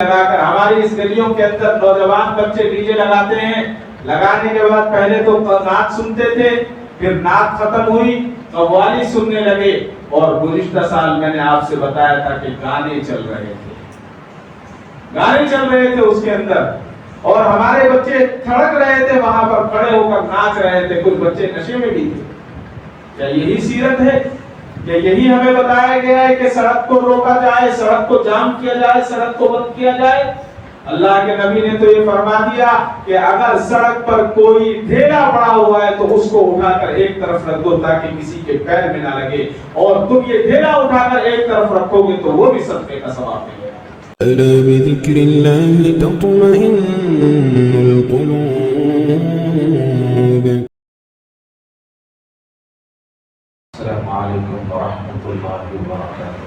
لگا کر ہماری اس گلیوں کے اندر نوجوان بچے ڈی جے لگاتے ہیں. لگانے کے بعد پہلے تو نعت سنتے تھے، پھر نعت ختم ہوئی قوالی سننے لگے، اور گزشتہ سال میں نے آپ سے بتایا تھا کہ گانے چل رہے تھے اس کے اندر، اور ہمارے بچے تھڑک رہے تھے وہاں پر کھڑے ہو کر ناچ رہے تھے. کچھ بچے نشے میں بھی تھے. کیا یہی سیرت ہے؟ کہ یہی ہمیں بتایا گیا ہے کہ سڑک کو روکا جائے، سڑک کو جام کیا جائے، سڑک کو بند کیا جائے؟ اللہ کے نبی نے تو یہ فرما دیا کہ اگر سڑک پر کوئی ڈھیلا پڑا ہوا ہے تو اس کو اٹھا کر ایک طرف رکھ دو تاکہ کسی کے پیر میں نہ لگے، اور تم یہ ڈھیلا اٹھا کر ایک طرف رکھو گے تو وہ بھی صدقے کا ثواب ملے گا. ألا بذكر الله تطمئن القلوب. السلام علیکم ورحمۃ اللہ وبرکاتہ.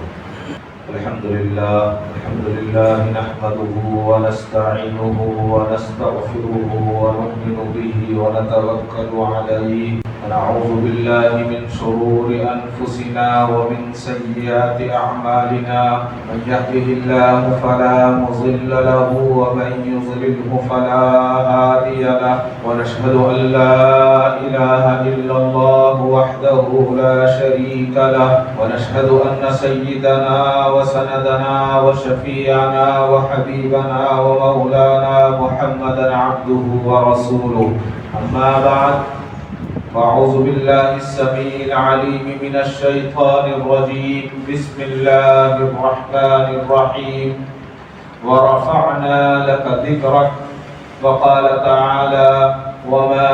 الحمد للہ نحمده ونستعینه ونستغفره ونؤمن به ونتوکل علیہ ونعوذ باللہ من شرور انفسنا ومن سیئات اعمالنا. من یهده اللہ فلا مضل له ومن یضلله فلا هادی له. ونشهد ان لا اله الا اللہ وحده لا شریک له. ونشهد ان سیدنا وسندنا وشفيعنا وحبيبنا ومولانا محمدا عبده ورسوله. أما بعد، فأعوذ بالله السميع العليم من الشيطان الرجيم. بسم الله الرحمن الرحيم. ورفعنا لك ذكرك. وقال تعالى: وما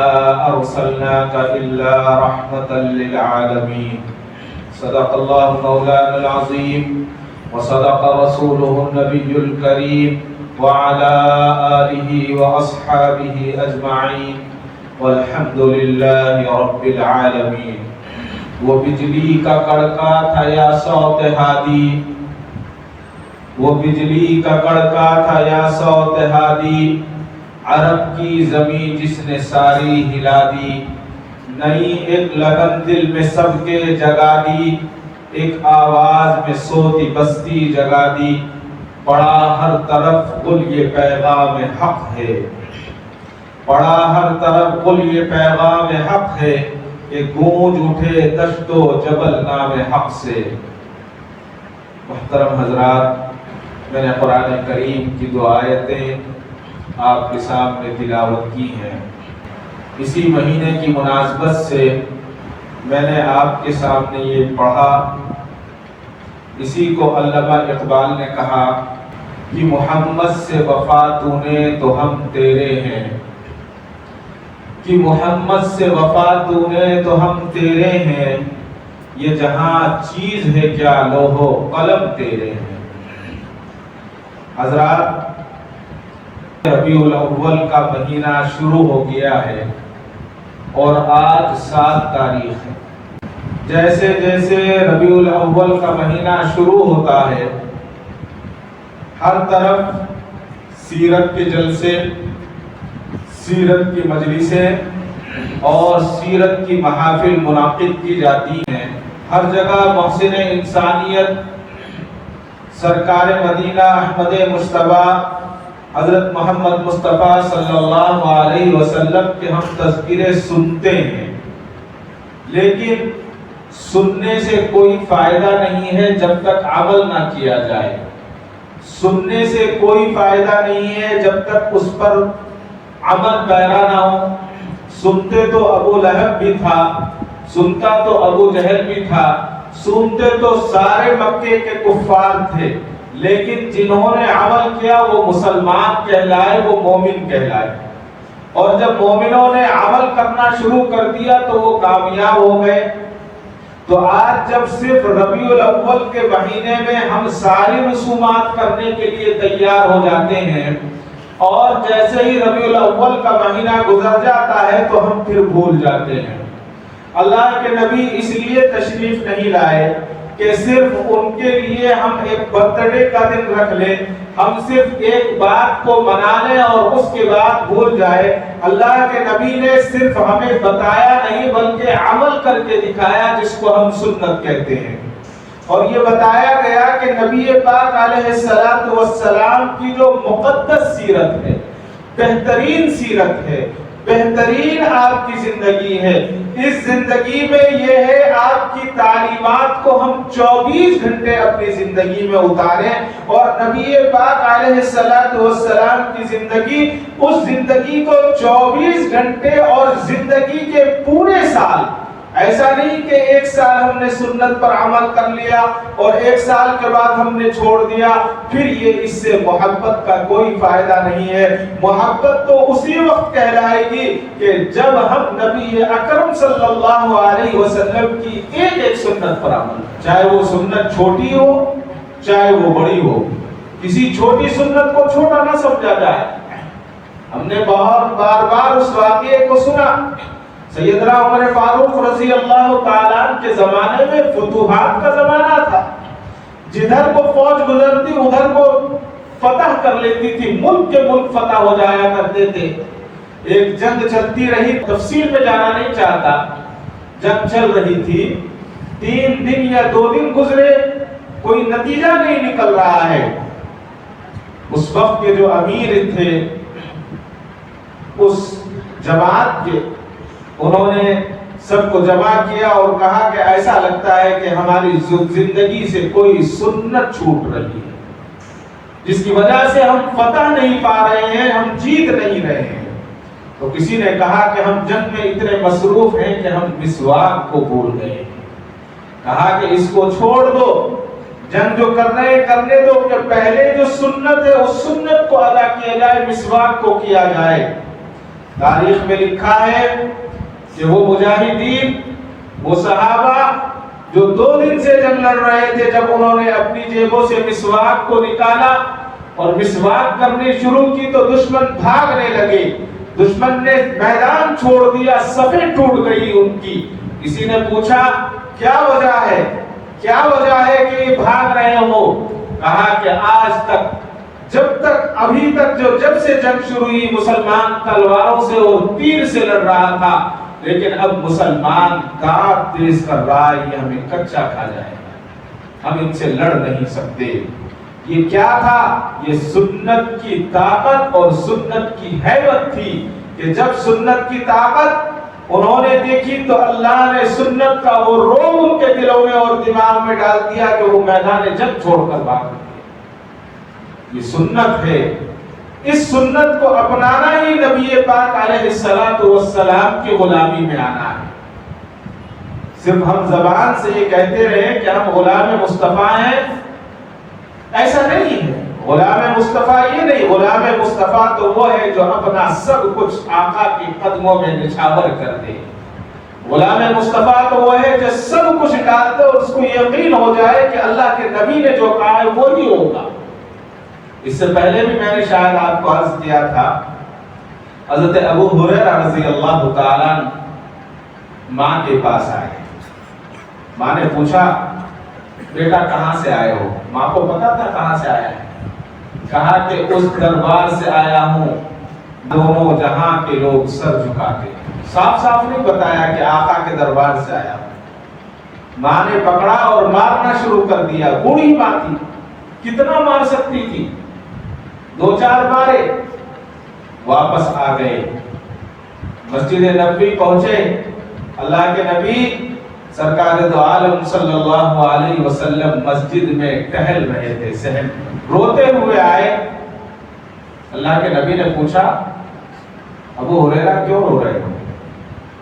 أرسلناك إلا رحمة للعالمين. صدق الله مولانا العظيم وصدق رسوله النبي الكريم وعلى آله وأصحابه أجمعين والحمد لله رب العالمين. وہ بجلی کا کڑکا تھا یا صوت ہادی، وہ بجلی کا کڑکا تھا یا صوت ہادی، عرب کی زمین جس نے ساری ہلا دی. نئی ایک لگن دل میں سب کے جگا دی، ایک آواز میں سوتی بستی جگا دی. پڑا ہر طرف قل یہ پیغام حق ہے، پڑا ہر طرف قل یہ پیغام حق ہے، کہ گونج اٹھے دشت و جبل نام حق سے. محترم حضرات، میں نے قرآن کریم کی 2 آیتیں آپ کے سامنے تلاوت کی ہیں. اسی مہینے کی مناسبت سے میں نے آپ کے سامنے یہ پڑھا. اسی کو علامہ اقبال نے کہا کہ محمد سے وفا تو نے تو ہم تیرے ہیں، کہ محمد سے وفا تو نے تو ہم تیرے ہیں، یہ جہاں چیز ہے کیا لوح و قلم تیرے ہیں. حضرات، ربیع الاول کا مہینہ شروع ہو گیا ہے اور آج 7 تاریخ ہے. جیسے جیسے ربیع الاول کا مہینہ شروع ہوتا ہے، ہر طرف سیرت کے جلسے، سیرت کی مجلسیں اور سیرت کی محافل منعقد کی جاتی ہیں. ہر جگہ محسن انسانیت سرکار مدینہ احمد مجتبیٰ حضرت محمد مصطفیٰ صلی اللہ علیہ وسلم کے ہم تذکرے سنتے ہیں، لیکن سننے سے کوئی فائدہ نہیں ہے جب تک عمل نہ کیا جائے. سننے سے کوئی فائدہ نہیں ہے جب تک اس پر عمل پیرا نہ ہو. سنتے تو ابو لہب بھی تھا، سنتا تو ابو جہل بھی تھا، سنتے تو سارے مکے کے کفار تھے، لیکن جنہوں نے عمل کیا وہ مسلمان کہلائے، وہ مومن کہلائے. اور جب مومنوں نے عمل کرنا شروع کر دیا تو وہ کامیاب ہو گئے. تو آج جب صرف ربیع الاول کے مہینے میں ہم ساری رسومات کرنے کے لیے تیار ہو جاتے ہیں، اور جیسے ہی ربیع الاول کا مہینہ گزر جاتا ہے تو ہم پھر بھول جاتے ہیں. اللہ کے نبی اس لیے تشریف نہیں لائے کہ صرف ان کے لیے ہم ایک برتھ ڈے کا دن رکھ لیں، ہم صرف ایک بات کو منا لیں اور اس کے بعد بھول جائے. اللہ کے نبی نے صرف ہمیں بتایا نہیں بلکہ عمل کر کے دکھایا، جس کو ہم سنت کہتے ہیں. اور یہ بتایا گیا کہ نبی پاک علیہ السلام کی جو مقدس سیرت ہے، بہترین سیرت ہے، بہترین آپ کی زندگی ہے، اس زندگی میں یہ ہے آپ کی تعلیمات کو ہم 24 گھنٹے اپنی زندگی میں اتاریں، اور نبی پاک علیہ السلام کی زندگی، اس زندگی کو 24 گھنٹے اور زندگی کے پورے سال، ایسا نہیں کہ ایک سال ہم نے سنت پر عمل کر لیا اور ایک سال کے بعد ہم نے چھوڑ دیا، پھر یہ اس سے محبت کا کوئی فائدہ نہیں ہے۔ محبت تو اسی وقت کہلائے گی کہ جب ہم نبی اکرم صلی اللہ علیہ وسلم کی ایک ایک سنت پر عمل، چاہے وہ سنت چھوٹی ہو چاہے وہ بڑی ہو، کسی چھوٹی سنت کو چھوٹا نہ سمجھا جائے۔ ہم نے بہت بار اس واقعے کو سنا، سیدنا عمر فاروق رضی اللہ تعالیٰ کے زمانے میں فتوحات کا زمانہ تھا، جدھر کو فوج گزرتی ادھر کو فتح کر لیتی تھی، ملک کے ملک فتح ہو جایا کرتے تھے۔ ایک جنگ چلتی رہی، تفصیل میں جانا نہیں چاہتا، جنگ چل رہی تھی، 3 دن یا 2 دن گزرے، کوئی نتیجہ نہیں نکل رہا ہے۔ اس وقت کے جو امیر تھے اس جماعت کے، انہوں نے سب کو جمع کیا اور کہا کہ ایسا لگتا ہے کہ ہماری زندگی سے کوئی سنت چھوٹ رہی ہے، جس کی وجہ سے ہم فتح نہیں پا رہے ہیں، ہم جیت نہیں رہے ہیں۔ تو کسی نے کہا کہ ہم جنگ میں اتنے مصروف ہیں کہ ہم مسواک کو بھول گئے ہیں۔ کہا کہ اس کو چھوڑ دو، جنگ جو کر رہے ہیں کرنے دو، کہ پہلے جو سنت ہے اس سنت کو ادا کیا جائے، مسواک کو کیا جائے۔ تاریخ میں لکھا ہے کہ وہ مجاہدین، وہ صحابہ جو 2 دن سے جنگ لڑ رہے تھے، جب انہوں نے اپنی جیبوں سے مسواک کو نکالا اور مسواک کرنی شروع کی تو دشمن بھاگنے لگے، دشمن نے میدان چھوڑ دیا، صفیں ٹوٹ گئی ان کی۔ کسی نے پوچھا کیا وجہ ہے، کیا وجہ ہے کہ یہ بھاگ رہے ہو؟ کہا کہ آج تک، ابھی تک جب سے جنگ شروع ہوئی، مسلمان تلواروں سے اور تیر سے لڑ رہا تھا، لیکن اب مسلمان دانت تیز کر رہا ہے، یہ ہمیں کچا کھا جائے گا، ہم ان سے لڑ نہیں سکتے۔ یہ کیا تھا؟ یہ سنت کی طاقت اور سنت کی ہیبت تھی، کہ جب سنت کی طاقت انہوں نے دیکھی تو اللہ نے سنت کا وہ روح ان کے دلوں میں اور دماغ میں ڈال دیا کہ وہ میدان جنگ چھوڑ کر بھاگ گئے۔ یہ سنت ہے، اس سنت کو اپنانا ہی نبی پاک علیہ السلام کی غلامی میں آنا ہے۔ صرف ہم زبان سے یہ کہتے رہے کہ ہم غلام مصطفیٰ ہیں، ایسا نہیں ہے۔ غلام مصطفیٰ یہ نہیں، غلام مصطفیٰ تو وہ ہے جو اپنا سب کچھ آقا کے قدموں میں نچھاور کر دے۔ غلام مصطفیٰ تو وہ ہے جو سب کچھ ڈال دے اور اس کو یقین ہو جائے کہ اللہ کے نبی نے جو کہا ہے وہی ہوگا۔ اس سے پہلے بھی میں نے شاید آپ کو عرض کیا تھا، حضرت ابو ہریرہ رضی اللہ تعالیٰ ماں کے پاس آئے، ماں نے پوچھا بیٹا کہاں سے آئے ہو؟ ماں کو پتا تھا کہاں سے آیا ہے، کہا کہ اس دربار سے آیا ہوں دونوں جہاں کے لوگ سر جھکا کے۔ صاف صاف نہیں بتایا کہ آقا کے دربار سے آیا ہوں۔ ماں نے پکڑا اور مارنا شروع کر دیا، بوڑھی ماں تھی، کتنا مار سکتی تھی، 2-4 مارے، واپس آ گئے، مسجد نبوی پہنچے، اللہ کے نبی سرکار دو عالم صلی اللہ علیہ وسلم مسجد میں ٹہل رہے تھے، سہن روتے ہوئے آئے۔ اللہ کے نبی نے پوچھا ابو ہریرہ کیوں رو رہے ہو؟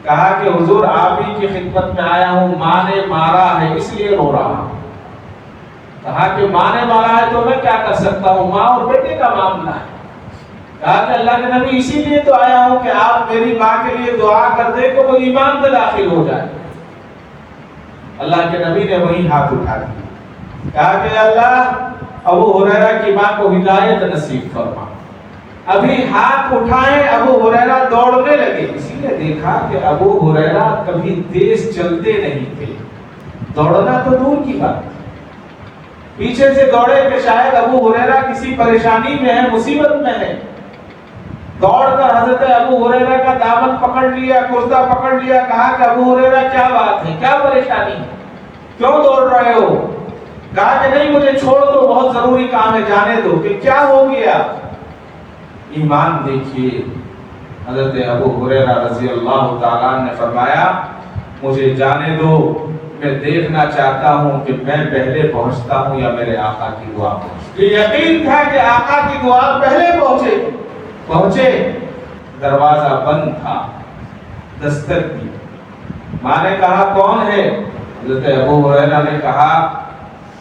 کہا کہ حضور آپ ہی کی خدمت میں آیا ہوں، ماں نے مارا ہے اس لیے رو رہا ہوں۔ کہا کہ ماں نے مارا ہے تو میں کیا کر سکتا ہوں، ماں اور بیٹے کا معاملہ ہے۔ کہا کہ اللہ کے نبی اسی لیے تو آیا ہوں کہ آپ میری ماں کے لیے دعا کر دیں کہ وہ ایمان میں داخل ہو جائے۔ اللہ کے نبی نے وہی ہاتھ اٹھا دیا، کہا کہ اللہ ابو ہریرہ کی ماں کو ہدایت نصیب فرما۔ ابھی ہاتھ اٹھائے ابو ہریرہ دوڑنے لگے، کسی نے دیکھا کہ ابو ہریرہ کبھی تیز چلتے نہیں تھے، دوڑنا تو دور کی بات، پیچھے سے دوڑے کہ شاید ابو ہریرہ کسی پریشانی میں ہے، مصیبت میں ہے۔ دوڑ کر حضرت ابو ہریرہ کا دامن پکڑ لیا، کرتا پکڑ لیا، کہا کہ ابو ہریرہ کیا بات ہے، کیا پریشانی ہے، کیوں دوڑ رہے ہو؟ کہا کہ نہیں مجھے چھوڑ دو، بہت ضروری کام ہے، جانے دو۔ کہ کیا ہو گیا؟ ایمان دیکھیے، حضرت ابو ہریرہ رضی اللہ تعالیٰ عنہ نے فرمایا مجھے جانے دو، میں دیکھنا چاہتا ہوں کہ میں پہلے پہنچتا ہوں یا میرے آقا کی دعا پہنچتی۔ یہ یقین تھا کہ آقا کی دعا پہلے پہنچے۔ دروازہ بند تھا، دستک دی۔ ماں نے کہا کون ہے؟ حضرت ابو ہریرہ نے کہا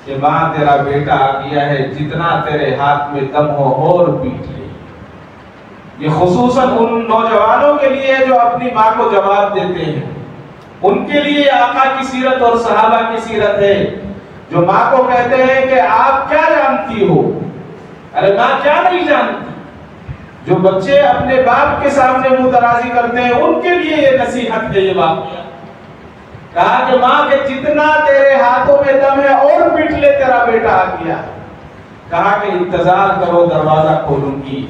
کہ ماں تیرا بیٹا آ گیا ہے، جتنا تیرے ہاتھ میں دم ہو اور پیٹ لے۔ یہ خصوصاً ان نوجوانوں کے لیے جو اپنی ماں کو جواب دیتے ہیں، ان کے لیے آقا کی سیرت اور صحابہ کی سیرت ہے، جو ماں کو کہتے ہیں کہ آپ کیا جانتی ہو؟ ارے ماں کیا نہیں جانتی؟ جو بچے اپنے باپ کے سامنے منہ درازی کرتے ہیں ان کے لیے یہ نصیحت ہے، یہ واقعہ۔ کہا کہ ماں کہ جتنا تیرے ہاتھوں میں دم ہے اور پیٹ لے، تیرا بیٹا آ گیا۔ کہا کہ انتظار کرو، دروازہ کھولوں گی۔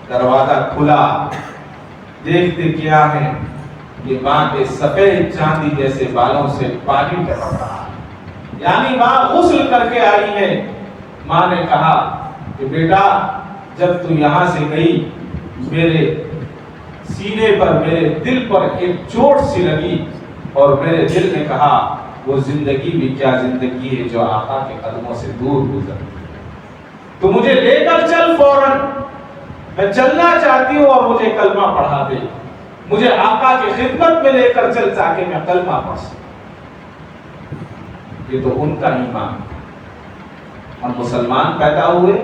دروازہ کھلا، دیکھتے کیا ہے کہ ماں کے سفید چاندی جیسے بالوں سے پانی ٹپک رہا ہے، یعنی ماں غسل کر کے آئی ہے۔ ماں نے کہا کہ بیٹا جب تو یہاں سے گئی میرے سینے پر، میرے دل پر ایک چوٹ سی لگی، اور میرے دل نے کہا وہ زندگی بھی کیا زندگی ہے جو آقا کے قدموں سے دور گزر، تو مجھے لے کر چل فوراً، میں چلنا چاہتی ہوں اور مجھے کلمہ پڑھا دے، مجھے آقا کی خدمت میں لے کر چل تاکہ میں کلمہ پڑھ سکوں۔ یہ تو ان کا ایمان۔ ہم مسلمان پیدا ہوئے،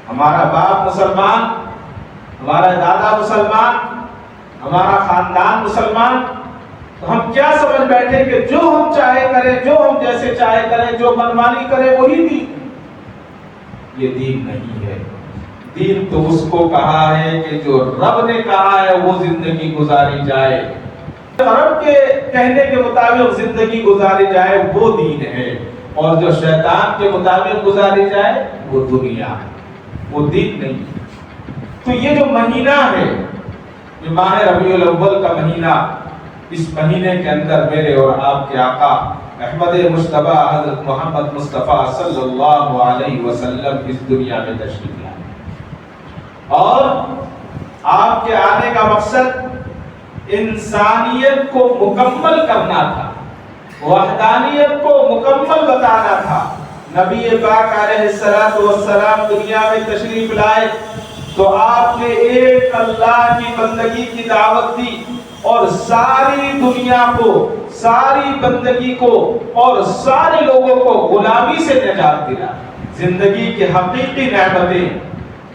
ہمارا باپ مسلمان، ہمارا دادا مسلمان، ہمارا خاندان مسلمان، تو ہم کیا سمجھ بیٹھے کہ جو ہم چاہے کریں، جو ہم جیسے چاہے کریں، جو منمانی کریں وہی دین۔ یہ دین نہیں ہے۔ دین تو اس کو کہا ہے کہ جو رب نے کہا ہے وہ زندگی گزاری جائے، رب کے کہنے کے مطابق زندگی گزاری جائے وہ دین ہے، اور جو شیطان کے مطابق گزاری جائے وہ دنیا ہے، وہ دین نہیں۔ تو یہ جو مہینہ ہے، یہ ماہ ربیع الاول کا مہینہ، اس مہینے کے اندر میرے اور آپ کے آقا احمد مصطفیٰ حضرت محمد مصطفیٰ صلی اللہ علیہ وسلم اس دنیا میں تشریف لائے، اور آپ کے آنے کا مقصد انسانیت کو مکمل کرنا تھا، وحدانیت کو مکمل بتانا تھا۔ نبی پاک علیہ السلام دنیا میں تشریف لائے تو آپ نے ایک اللہ کی بندگی کی دعوت دی، اور ساری دنیا کو، ساری بندگی کو اور سارے لوگوں کو غلامی سے نجات دلا۔ زندگی کی حقیقی نعمتیں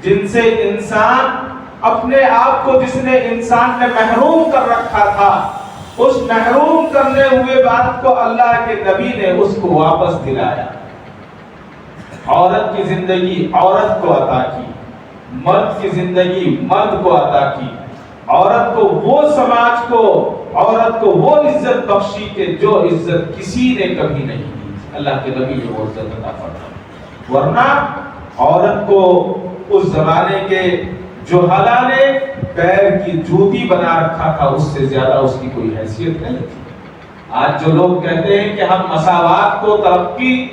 جن سے انسان اپنے آپ کو، جس نے انسان نے محروم کر رکھا تھا، اس محروم کرنے ہوئے بات کو اللہ کے نبی نے اس کو واپس دلایا۔ عورت کی زندگی عورت کو عطا کی، مرد کی زندگی مرد کو عطا کی، عورت کو وہ سماج کو، عورت کو وہ عزت بخشی کہ جو عزت کسی نے کبھی نہیں دی، اللہ کے نبی نے وہ عزت عطا فرمائی۔ ورنہ عورت کو اس زمانے کے جوہلا نے پیر کی جوتی بنا رکھا تھا، اس سے زیادہ اس کی کوئی حیثیت نہیں تھی۔ آج جو لوگ کہتے ہیں کہ ہم مساوات کو ترقی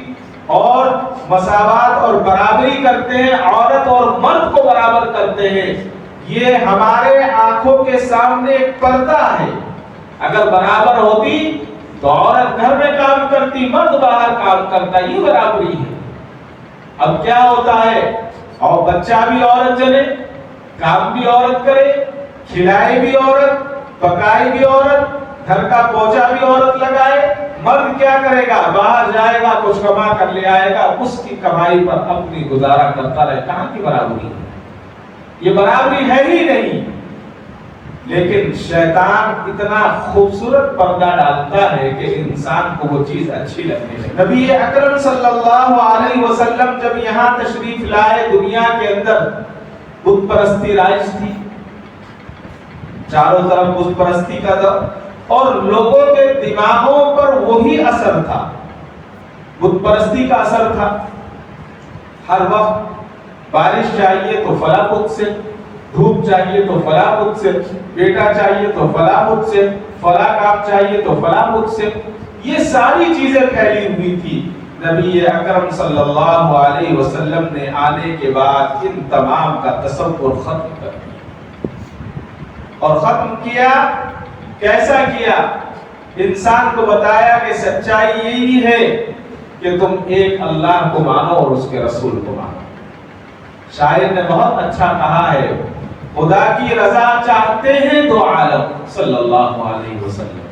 اور مساوات اور برابری کرتے ہیں، عورت اور مرد کو برابر کرتے ہیں، یہ ہمارے آنکھوں کے سامنے ایک پردہ ہے۔ اگر برابر ہوتی تو عورت گھر میں کام کرتی، مرد باہر کام کرتا، یہ برابری ہے۔ اب کیا ہوتا ہے، اور بچہ بھی عورت جنے، کام بھی عورت کرے، کھلائے بھی عورت، پکائے بھی عورت، گھر کا پوچھا بھی عورت لگائے، مرد کیا کرے گا؟ باہر جائے گا، کچھ کما کر لے آئے گا، اس کی کمائی پر اپنی گزارا کرتا رہے۔ کہاں کی برابری ہے؟ یہ برابری ہے ہی نہیں۔ لیکن شیطان اتنا خوبصورت پردہ ڈالتا ہے کہ انسان کو وہ چیز اچھی لگنے لگے۔ نبی اکرم صلی اللہ علیہ وسلم جب یہاں تشریف لائے، دنیا کے اندر بت پرستی رائج تھی، چاروں طرف بت پرستی کا دور، اور لوگوں کے دماغوں پر وہی اثر تھا، بت پرستی کا اثر تھا۔ ہر وقت بارش چاہیے تو فلاں بت سے، دھوپ چاہیے تو فلاں بت سے، بیٹا چاہیے تو فلاں بت سے، فلاں کام چاہیے تو فلاں بت سے، یہ ساری چیزیں پھیلی ہوئی تھی۔ نبی اکرم صلی اللہ علیہ وسلم نے آنے کے بعد ان تمام کا تصور ختم کر دیا، اور ختم کیا کیسا کیا؟ انسان کو بتایا کہ سچائی یہی ہے کہ تم ایک اللہ کو مانو اور اس کے رسول کو مانو۔ شاعر نے بہت اچھا کہا ہے، خدا کی رضا چاہتے ہیں دو عالم، صلی اللہ علیہ وسلم۔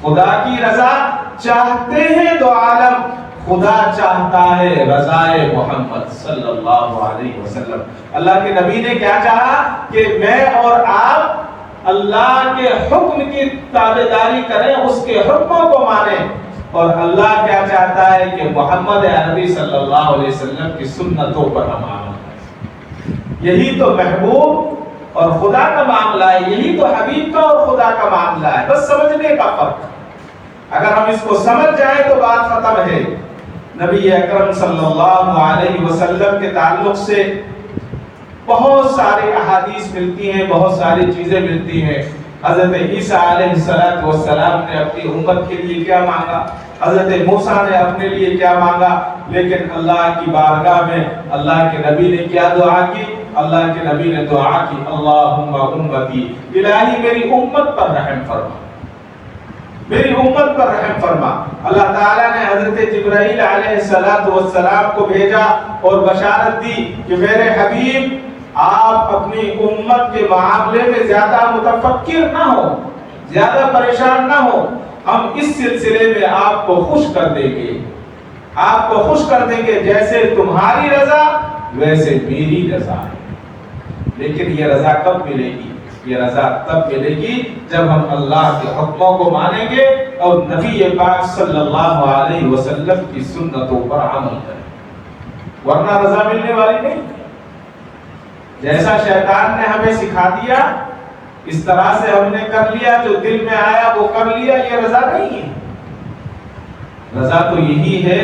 خدا کی رضا چاہتے ہیں دو عالم، خدا چاہتا ہے رضائے محمد صلی اللہ علیہ وسلم۔ اللہ کے نبی نے کیا چاہا کہ میں اور آپ اللہ کے حکم کی تابعداری کریں، اس کے حکموں کو مانیں، اور اللہ کیا چاہتا ہے کہ محمد عربی صلی اللہ علیہ وسلم کی سنتوں پر ہم عمل کریں۔ یہی تو محبوب اور خدا کا معاملہ ہے، یہی تو حبیب کا اور خدا کا معاملہ ہے، بس سمجھنے کا فرق۔ اگر ہم اس کو سمجھ جائیں تو بات ختم ہے۔ نبی اکرم صلی اللہ علیہ وسلم کے تعلق سے بہت ساری احادیث ملتی ہیں، بہت ساری چیزیں ملتی ہیں۔ حضرت عیسیٰ علیہ السلام نے اپنی امت کے لیے کیا مانگا، حضرت موسیٰ نے اپنے لیے کیا مانگا، لیکن اللہ کی بارگاہ میں اللہ کے نبی نے کیا دعا کی؟ اللہ کے نبی نے دعا کی، اللہم امتی، الہی میری امت پر رحم فرما، میری امت پر رحم فرما۔ اللہ تعالیٰ نے حضرت جبرائیل علیہ السلام کو بھیجا اور بشارت دی کہ میرے حبیب آپ اپنی امت کے معاملے میں زیادہ متفکر نہ ہو، زیادہ پریشان نہ ہو، ہم اس سلسلے میں آپ کو خوش کر دیں گے، آپ کو خوش کر دیں گے، جیسے تمہاری رضا ویسے میری رضا ہے۔ لیکن یہ رضا کب ملے گی؟ یہ رضا تب ملے گی جب ہم اللہ کے حکموں کو مانیں گے اور نبی پاک صلی اللہ علیہ وسلم کی سنتوں پر عمل کریں، ورنہ رضا ملنے والی نہیں۔ جیسا شیطان نے ہمیں سکھا دیا اس طرح سے ہم نے کر لیا، جو دل میں آیا وہ کر لیا، یہ رضا نہیں ہے۔ رضا تو یہی ہے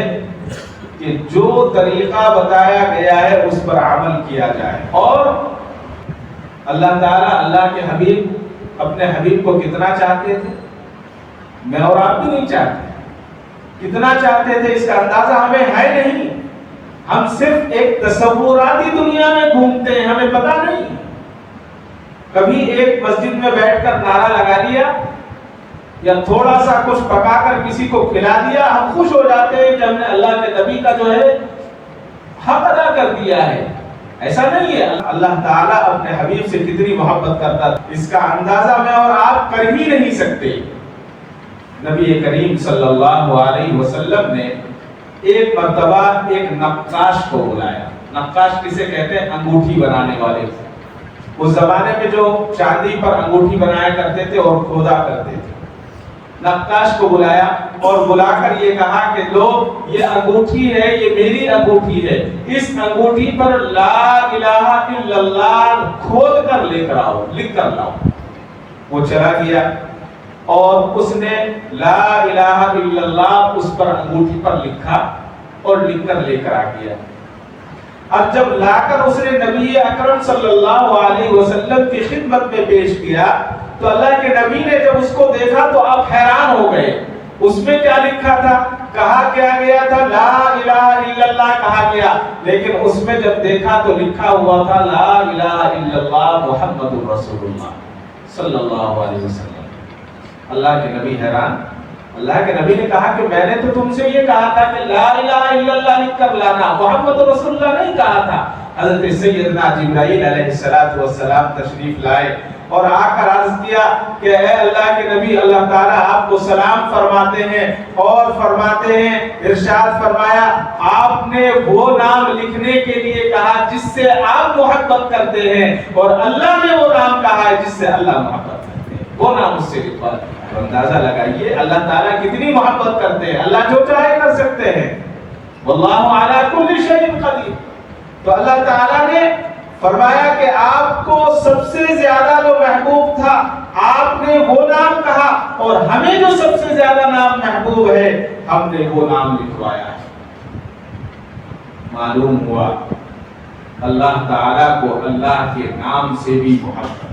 کہ جو طریقہ بتایا گیا ہے اس پر عمل کیا جائے۔ اور اللہ تعالیٰ اللہ کے حبیب اپنے حبیب کو کتنا چاہتے تھے؟ میں اور آپ بھی نہیں چاہتے، کتنا چاہتے تھے اس کا اندازہ ہمیں ہے نہیں۔ ہم صرف ایک تصوراتی دنیا میں گھومتے ہیں، ہمیں پتہ نہیں۔ کبھی ایک مسجد میں بیٹھ کر نعرہ لگا لیا یا تھوڑا سا کچھ پکا کر کسی کو کھلا دیا، ہم خوش ہو جاتے ہیں کہ ہم نے اللہ کے نبی کا جو ہے حق ادا کر دیا ہے۔ ایسا نہیں ہے۔ اللہ تعالیٰ اپنے حبیب سے کتنی محبت کرتا ہے، اس کا اندازہ میں اور آپ کر ہی نہیں سکتے۔ نبی کریم صلی اللہ علیہ وسلم نے ایک مرتبہ ایک نقاش کو بلایا۔ نقاش کسے کہتے ہیں؟ انگوٹھی بنانے والے۔ اس زمانے میں جو چاندی پر انگوٹھی بنایا کرتے تھے اور کھودا کرتے تھے، نقاش کو بلایا اور بلا کر یہ کہا کہ لو یہ انگوٹھی ہے، یہ میری انگوٹھی ہے، اس انگوٹھی پر لا الہ الا اللہ کھود کر لے کر آؤ، لکھ کر لاؤ۔ وہ چلا گیا اور اس نے لا الہ الا اللہ اس پر انگوٹھی پر لکھا اور لکھ کر لے کر آ گیا۔ اب جب لا کر اس نے نبی اکرم صلی اللہ علیہ وسلم کی خدمت میں پیش کیا تو اللہ کے نبی نے جب اس کو دیکھا تو آپ حیران ہو گئے۔ اس میں کیا لکھا تھا؟ کہا کیا گیا تھا؟ لا الہ الا اللہ کہا گیا، لیکن اس میں جب دیکھا تو لکھا ہوا تھا لا الہ الا اللہ محمد رسول اللہ صلی اللہ علیہ وسلم۔ اللہ کے نبی حیران۔ اللہ کے نبی نے کہا کہ میں نے تو تم سے یہ کہا تھا کہ لا الہ الا اللہ لکھ کر لانا، محمد رسول اللہ نہیں کہا تھا۔ حضرت سیدنا جبرائیل علیہ السلام تشریف لائے اور آ کر عرض کیا کہ اے اللہ کے نبی، اللہ تعالیٰ آپ کو سلام فرماتے ہیں اور فرماتے ہیں، ارشاد فرمایا آپ نے وہ نام لکھنے کے لیے کہا جس سے آپ محبت کرتے ہیں، اور اللہ نے وہ نام کہا ہے جس سے اللہ محبت کرتے ہیں، وہ نام اس سے لکھوا۔ اندازہ لگائیے اللہ تعالیٰ کتنی محبت کرتے ہیں، اللہ جو چاہے کر سکتے ہیں، واللہ علی کل شیء قدیر۔ تو اللہ تعالیٰ نے فرمایا کہ آپ کو سب سے زیادہ جو محبوب تھا آپ نے وہ نام کہا، اور ہمیں جو سب سے زیادہ نام محبوب ہے ہم نے وہ نام لکھوایا ہے۔ معلوم ہوا اللہ تعالیٰ کو اللہ کے نام سے بھی محبت ہے۔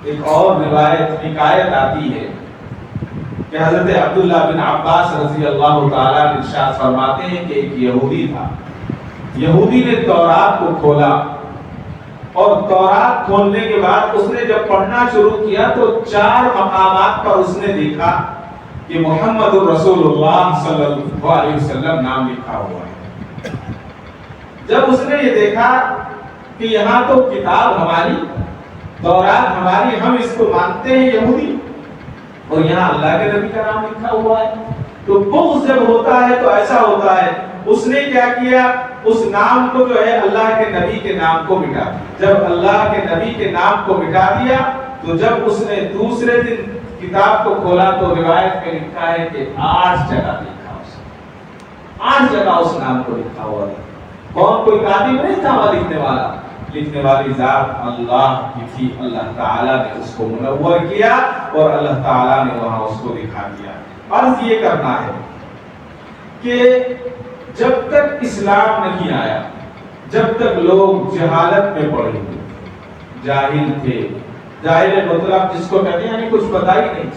ایک اور روایت حکایت آتی ہے کہ حضرت عبداللہ بن عباس رضی اللہ تعالیٰ ارشاد فرماتے ہیں کہ ایک یہودی تھا، یہودی نے تورات کو کھولا، اور تورات کھولنے کے بعد اس نے جب پڑھنا شروع کیا تو 4 مقامات پر اس نے دیکھا کہ محمد رسول اللہ صلی اللہ علیہ وسلم نام لکھا ہوا ہے۔ جب اس نے یہ دیکھا کہ یہاں تو کتاب ہماری، تورات ہماری، ہم اس کو مانتے ہیں یہودی، اور یہاں اللہ کے نبی کا نام لکھا ہوا ہے، تو بغض جب ہوتا ہے تو ایسا ہوتا ہے۔ اس نے کیا کیا، اس نام کو جو ہے اللہ کے نبی کے نام کو مٹا دیا۔ جب اللہ کے نبی کے نام کو مٹا دیا تو جب اس نے دوسرے دن کتاب کو کھولا تو روایت میں لکھا ہے کہ 8 جگہ لکھا، اس 8 جگہ اس نام کو لکھا ہوا تھا۔ کون؟ کوئی کاتب نہیں تھا وہاں لکھنے والا، لکھنے والی ذات اللہ کی تھی۔ اللہ تعالیٰ نے اس کو منور کیا اور اللہ تعالیٰ نے وہاں اس کو دکھا دیا۔ عرض یہ کرنا ہے کہ جب تک اسلام نہیں آیا، جب تک لوگ جہالت میں پڑے ہوئے، جاہل تھے، جاہل مطلب جس کو کہتے ہیں یعنی کچھ پتہ ہی نہیں،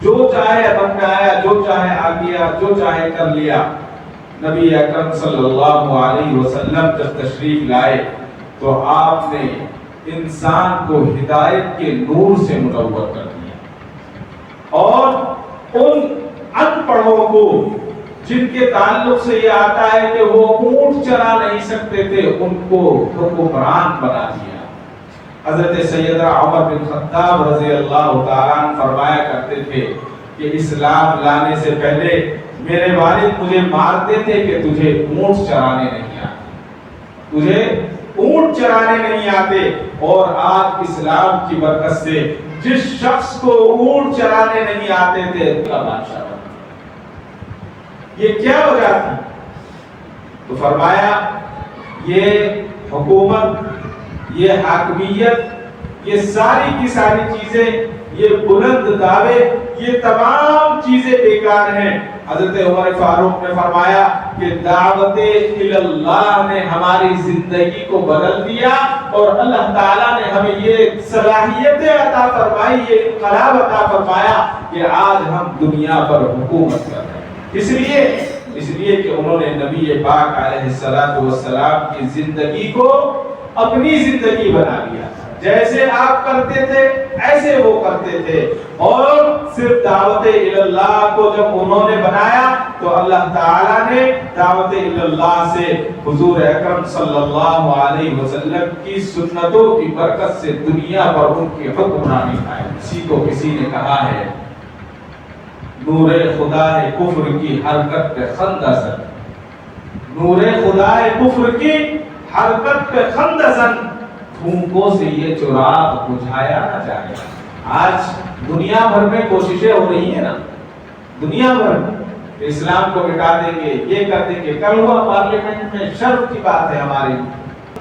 جو چاہے بن آیا، جو چاہے آ گیا، جو چاہے کر لیا۔ نبی اکرم صلی اللہ علیہ وسلم جب تشریف لائے تو آپ نے انسان کو ہدایت کے نور سے منور کر دیا، اور ان ان پڑھوں کو جن کے تعلق سے یہ آتا ہے کہ وہ اونٹ چلا نہیں سکتے تھے، ان کو حکمران بنا دیا۔ حضرت سیدنا عمر بن خطاب رضی اللہ تعالیٰ عنہ فرمایا کرتے تھے کہ اسلام لانے سے پہلے میرے والد مجھے مارتے تھے کہ تجھے اونٹ چرانے نہیں آتے، تجھے اونٹ چرانے نہیں آتے، اور آج اسلام کی برکت سے جس شخص کو اونٹ چرانے نہیں آتے تھے کا بادشاہ بنا۔ یہ کیا وجہ تھی؟ تو فرمایا یہ حکومت، یہ حاکمیت، یہ ساری کی ساری چیزیں، یہ بلند دعوے، یہ تمام چیزیں بیکار ہیں۔ حضرت عمر فاروق نے فرمایا کہ دعوت اللہ نے ہماری زندگی کو بدل دیا، اور اللہ تعالیٰ نے ہمیں یہ صلاحیتیں عطا فرمائی، یہ انقلاب عطا فرمایا کہ آج ہم دنیا پر حکومت کر رہے ہیں۔ اس لیے کہ انہوں نے نبی پاک علیہ الصلوۃ والسلام کی زندگی کو اپنی زندگی بنا لیا، جیسے آپ کرتے تھے ایسے وہ کرتے تھے، اور صرف دعوت اللہ کو جب انہوں نے بنایا تو اللہ تعالیٰ نے دعوت اللہ سے حضور اکرم صلی اللہ علیہ وسلم کی سنتوں کی برکت سے دنیا پر ان کی حکمرانی پائی۔ کسی نے کہا ہے نور خدا ہے کفر کی حرکت پہ خندہ زن، نور خدا ہے کفر کی حرکت پہ خندہ زن، پھونکوں سے یہ چراغ بجھایا نہ جائے۔ آج دنیا بھر میں کوششیں ہو رہی ہیں نا، دنیا بھر میں اسلام کو مٹا دیں گے، یہ کر دیں گے۔ کل ہوا پارلیمنٹ میں، شرف کی بات ہے ہماری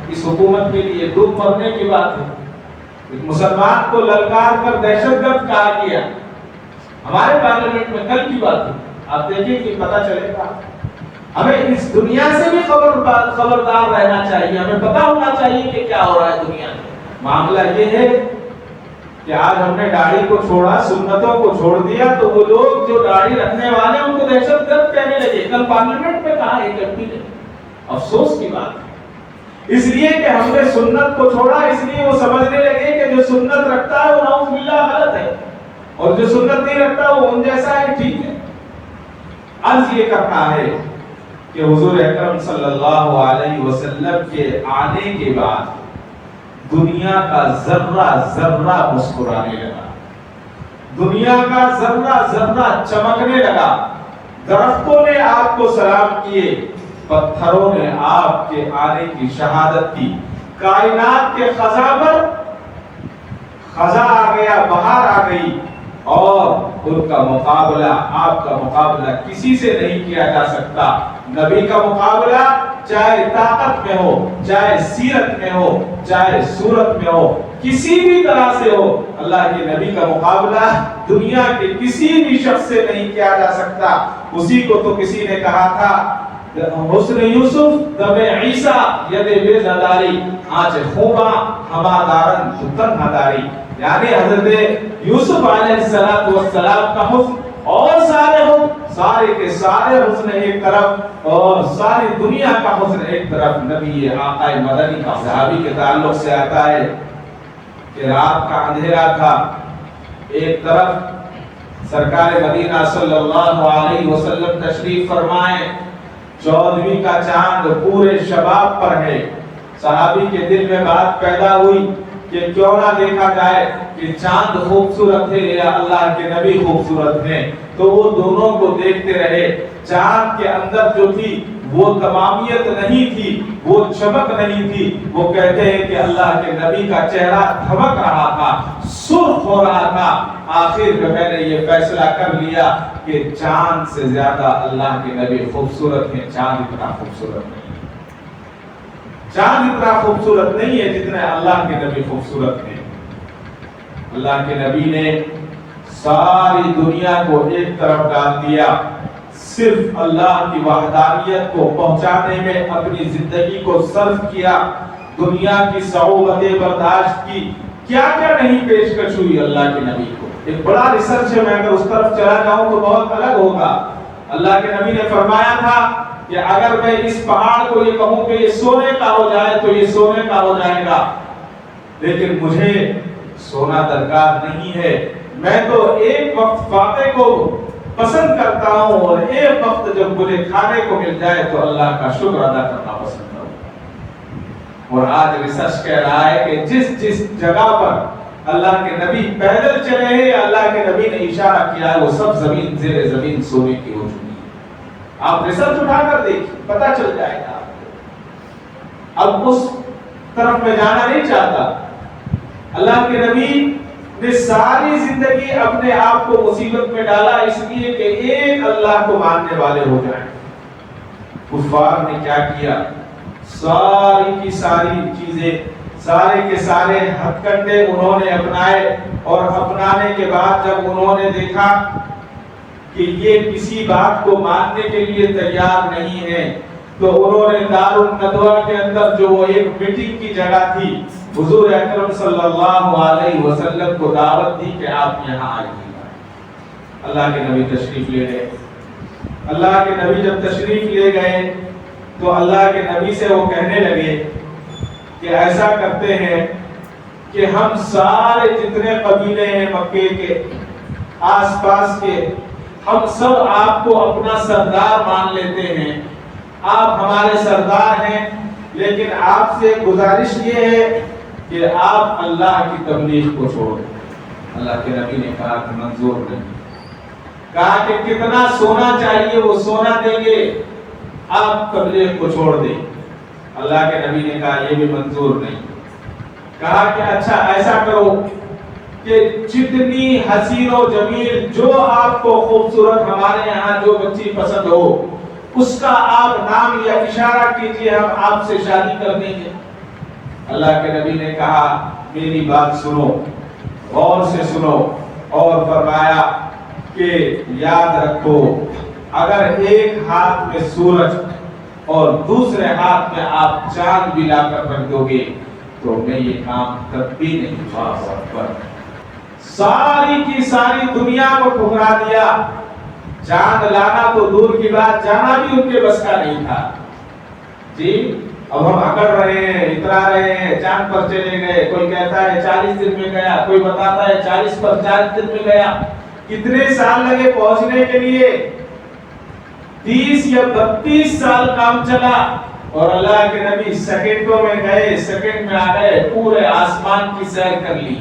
اس حکومت کے لیے، ڈوب مرنے کی بات ہے، ایک مسلمان کو للکار کر دہشت گرد کہا گیا ہمارے پارلیمنٹ میں، کل کی بات ہے۔ آپ دیکھیں کہ پتہ چلے گا۔ ہمیں اس دنیا سے بھی خبردار رہنا چاہیے، ہمیں پتہ ہونا چاہیے کہ کیا ہو رہا ہے دنیا میں۔ معاملہ یہ ہے کہ آج ہم نے داڑھی کو چھوڑا، سنتوں کو چھوڑ دیا، تو وہ لوگ جو داڑھی رکھنے والے ان کو دہشت گرد کہنے لگے۔ کل پارلیمنٹ میں کہا ایک ایم پی نے، افسوس کی بات ہے، اس لیے کہ ہم نے سنت کو چھوڑا، اس لیے وہ سمجھنے لگے کہ جو سنت رکھتا ہے وہ نعوذ باللہ غلط ہے، اور جو سنت نہیں رکھتا وہ ان جیسا ہے، ٹھیک ہے۔ عرض یہ کرنا ہے کہ حضور اکرم صلی اللہ علیہ وسلم کے آنے کے بعد دنیا کا ذرہ ذرہ مسکرانے لگا، دنیا کا ذرہ ذرہ چمکنے لگا۔ درختوں نے آپ کو سلام کیے، پتھروں نے آپ کے آنے کی شہادت دی، کائنات کے خزاں پر خزاں آ گیا، بہار آ گئی، اور ان کا مقابلہ، آپ کا مقابلہ کسی سے نہیں کیا جا سکتا۔ نبی کا مقابلہ چاہے طاقت میں ہو، چاہے سیرت میں ہو، چاہے صورت میں ہو، کسی بھی طرح سے ہو، اللہ کے نبی کا مقابلہ دنیا کے کسی بھی شخص سے نہیں کیا جا سکتا۔ اسی کو تو کسی نے کہا تھا حسن یوسف دم عیسیٰ ید بے زداری آنچ خوباں ہما دارن تنہا داری، یعنی حضرت یوسف علیہ السلام کا حسن اور سارے کے سارے حسن ایک طرف اور ساری دنیا کا حسن ایک طرف۔ نبی آقا مدنی کا صحابی کے تعلق سے آتا ہے کہ رات کا اندھیرا تھا، ایک طرف سرکار مدینہ صلی اللہ علیہ وسلم تشریف فرمائے، 14ویں کا چاند پورے شباب پر ہے۔ صحابی کے دل میں بات پیدا ہوئی کہ کیوں نہ دیکھا جائے کہ چاند خوبصورت ہے یا اللہ کے نبی خوبصورت ہیں۔ تو وہ دونوں کو دیکھتے رہے۔ چاند کے اندر جو تھی وہ تمامیت نہیں تھی، وہ چمک نہیں تھی، وہ کہتے ہیں کہ اللہ کے نبی کا چہرہ دھمک رہا تھا، سرخ ہو رہا تھا۔ آخر میں نے یہ فیصلہ کر لیا کہ چاند سے زیادہ اللہ کے نبی خوبصورت ہیں، چاند اتنا خوبصورت نہیں، چاند اتنا خوبصورت نہیں ہے جتنے اللہ کے نبی خوبصورت ہیں۔ اللہ کے نبی نے ساری دنیا کو ایک طرف ڈال دیا، صرف اللہ کی وحدانیت کو پہنچانے میں اپنی زندگی کو صرف کیا، دنیا کی صعوبتیں برداشت کی، کیا کیا نہیں پیشکش ہوئی اللہ کے نبی کو۔ ایک بڑا ریسرچ ہے، میں اگر اس طرف چلا جاؤں تو بہت الگ ہوگا۔ اللہ کے نبی نے فرمایا تھا کہ اگر میں اس پہاڑ کو یہ کہوں کہ یہ سونے کا ہو جائے تو یہ سونے کا ہو جائے گا، لیکن مجھے سونا درکار نہیں ہے، میں تو ایک وقت فاتح کو پسند کرتا ہوں اور ایک وقت جب مجھے کھانے کو مل جائے تو اللہ کا شکر ادا کرنا پسند کروں۔ اور آج ریسرچ کہہ رہا ہے کہ جس جگہ پر اللہ کے نبی پیدل چلے ہیں، اللہ کے نبی نے اشارہ کیا ہے، وہ سب زمین زیر زمین سونے کی ہو چکی ہے۔ آپ ریسرچ اٹھا کر دیکھیں، پتہ چل جائے گا۔ اب اس طرف میں جانا نہیں چاہتا۔ اللہ کے نبی نے ساری زندگی اپنے آپ کو مصیبت میں ڈالا اس لیے کہ ایک اللہ کو ماننے والے ہو جائیں۔ کفار نے کیا کیا؟ ساری کی ساری چیزیں، سارے کے سارے ہتھ کنڈے انہوں نے اپنائے، اور اپنانے کے بعد جب انہوں نے دیکھا کہ یہ کسی بات کو ماننے کے لیے تیار نہیں ہے، تو انہوں نے دار الندوہ کے اندر جو وہ ایک میٹنگ کی جگہ تھی، حضور اکرم صلی اللہ علیہ وسلم کو دعوت دی کہ آپ یہاں آئیے۔ اللہ کے نبی تشریف لے گئے۔ اللہ کے نبی جب تشریف لے گئے تو اللہ کے نبی سے وہ کہنے لگے کہ ایسا کرتے ہیں کہ ہم سارے جتنے قبیلے ہیں مکے کے آس پاس کے، ہم سب آپ کو اپنا سردار مان لیتے ہیں، آپ ہمارے سردار ہیں، لیکن آپ سے گزارش یہ ہے کہ آپ اللہ کی تبلیغ کو چھوڑ دیں۔ اللہ کے نبی نے کہا کہ منظور نہیں، کہا کہ کتنا سونا چاہیے وہ سونا دیں گے، آپ تبلیغ کو چھوڑ دیں۔ اللہ کے نبی نے کہا یہ بھی منظور نہیں، کہا کہ اچھا ایسا کرو کہ جتنی حسین و جمیل جو آپ کو خوبصورت ہمارے یہاں جو بچی پسند ہو اس کا آپ نام یا اشارہ کیجئے، ہم آپ سے شادی کر دیں گے۔ اللہ کے نبی نے کہا میری بات سنو، غور سے سنو، اور فرمایا کہ یاد رکھو اگر ایک ہاتھ میں سورج اور دوسرے ہاتھ میں آپ چاند بھی لا کر رکھ دو گے تو میں یہ کام تب بھی نہیں چھوڑ سکتا۔ ساری کی ساری دنیا کو ٹھکرا دیا، چاند لانا تو دور کی بات، جانا بھی ان کے بس کا نہیں تھا۔ جی اب ہم اکڑ رہے ہیں، اترا رہے ہیں، چاند پر چلے گئے، کوئی کہتا ہے 40 دن میں گیا، کوئی بتاتا ہے 40 پر 40 دن میں گیا۔ کتنے سال لگے پہنچنے کے لیے؟ 30 یا 32 سال کام چلا، اور اللہ کے نبی سیکنڈوں میں گئے، سیکنڈ میں آ گئے، پورے آسمان کی سیر کر لی۔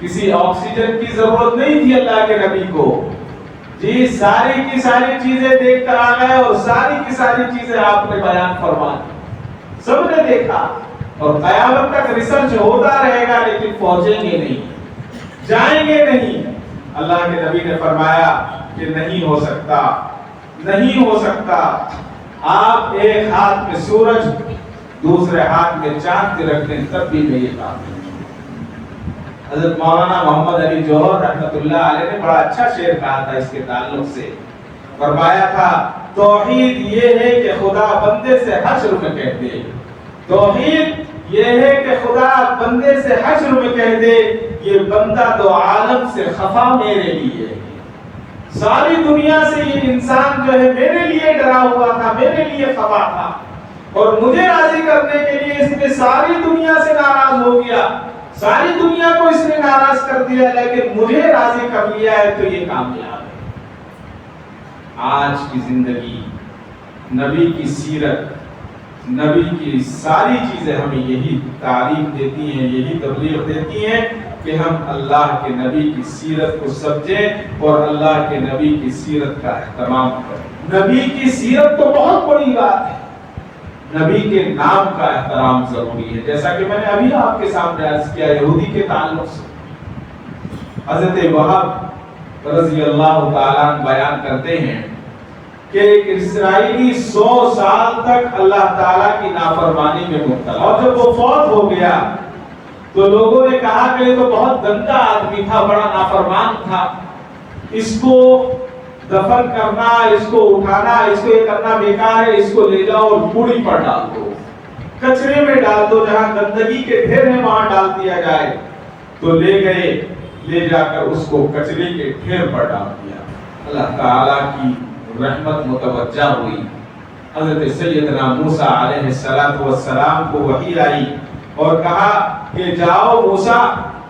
کسی آکسیجن کی ضرورت نہیں تھی اللہ کے نبی کو، جی ساری کی ساری چیزیں دیکھ کر آ گئے، اور ساری کی ساری چیزیں آپ نے بیان فرما دی، سب نے دیکھا۔ اور قیامت تک ریسرچ ہوتا رہے گا لیکن پہنچیں گے نہیں، جائیں گے نہیں۔ اللہ کے نبی نے فرمایا کہ نہیں ہو سکتا، نہیں ہو سکتا، آپ ایک ہاتھ میں سورج دوسرے ہاتھ میں چاند کے رکھ دیں تب بھی میں یہ کام نہیں۔ حضرت مولانا محمد علی جوہر رحمۃ اللہ علیہ نے بڑا اچھا شعر کہا تھا اس کے تعلق سے، فرمایا تھا توحید یہ ہے کہ خدا بندے سے حشر میں کہہ دے، توحید یہ ہے کہ خدا بندے سے حشر میں کہہ دے یہ بندہ تو عالم سے خفا میرے لیے۔ ساری دنیا سے یہ انسان جو ہے میرے لیے ڈرا ہوا تھا، میرے لیے خفا تھا، اور مجھے راضی کرنے کے لیے اس نے ساری دنیا سے ناراض ہو گیا، ساری دنیا کو اس نے ناراض کر دیا، لیکن مجھے راضی کر لیا ہے تو یہ کامیاب ہے۔ آج کی زندگی، نبی کی سیرت، نبی کی ساری چیزیں ہمیں یہی تعریف دیتی ہیں، یہی تبلیغ دیتی ہیں کہ ہم اللہ کے نبی کی سیرت کو سمجھیں اور اللہ کے نبی کی سیرت کا اہتمام کریں۔ نبی کی سیرت تو بہت بڑی بات ہے، نبی کے نام کا احترام ضروری ہے۔ جیسا کہ میں نے ابھی آپ کے سامنے عرض کیا یہودی کے تعلق سے، حضرت وہب رضی اللہ تعالیٰ عنہ بیان کرتے ہیں کہ ایک اسرائیلی 100 سال تک اللہ تعالیٰ کی نافرمانی میں مبتلا، اور جب وہ فوت ہو گیا تو لوگوں نے کہا کہ یہ تو بہت گندا آدمی تھا، بڑا نافرمان تھا، اس کو دفن کرنا، اس کو اٹھانا، اس کو یہ کرنا بیکار ہے، اس کو لے جاؤ اور کوڑی پر ڈال دو، کچرے میں ڈال دو، جہاں گندگی کے ڈھیر ہیں وہاں ڈال دیا جائے۔ تو لے گئے، لے جا کر اس کو کچرے کے ڈھیر پر ڈال دیا۔ اللہ تعالیٰ کی رحمت متوجہ ہوئی، حضرت سیدنا موسیٰ علیہ السلام کو وحی آئی اور کہا کہ جاؤ موسیٰ،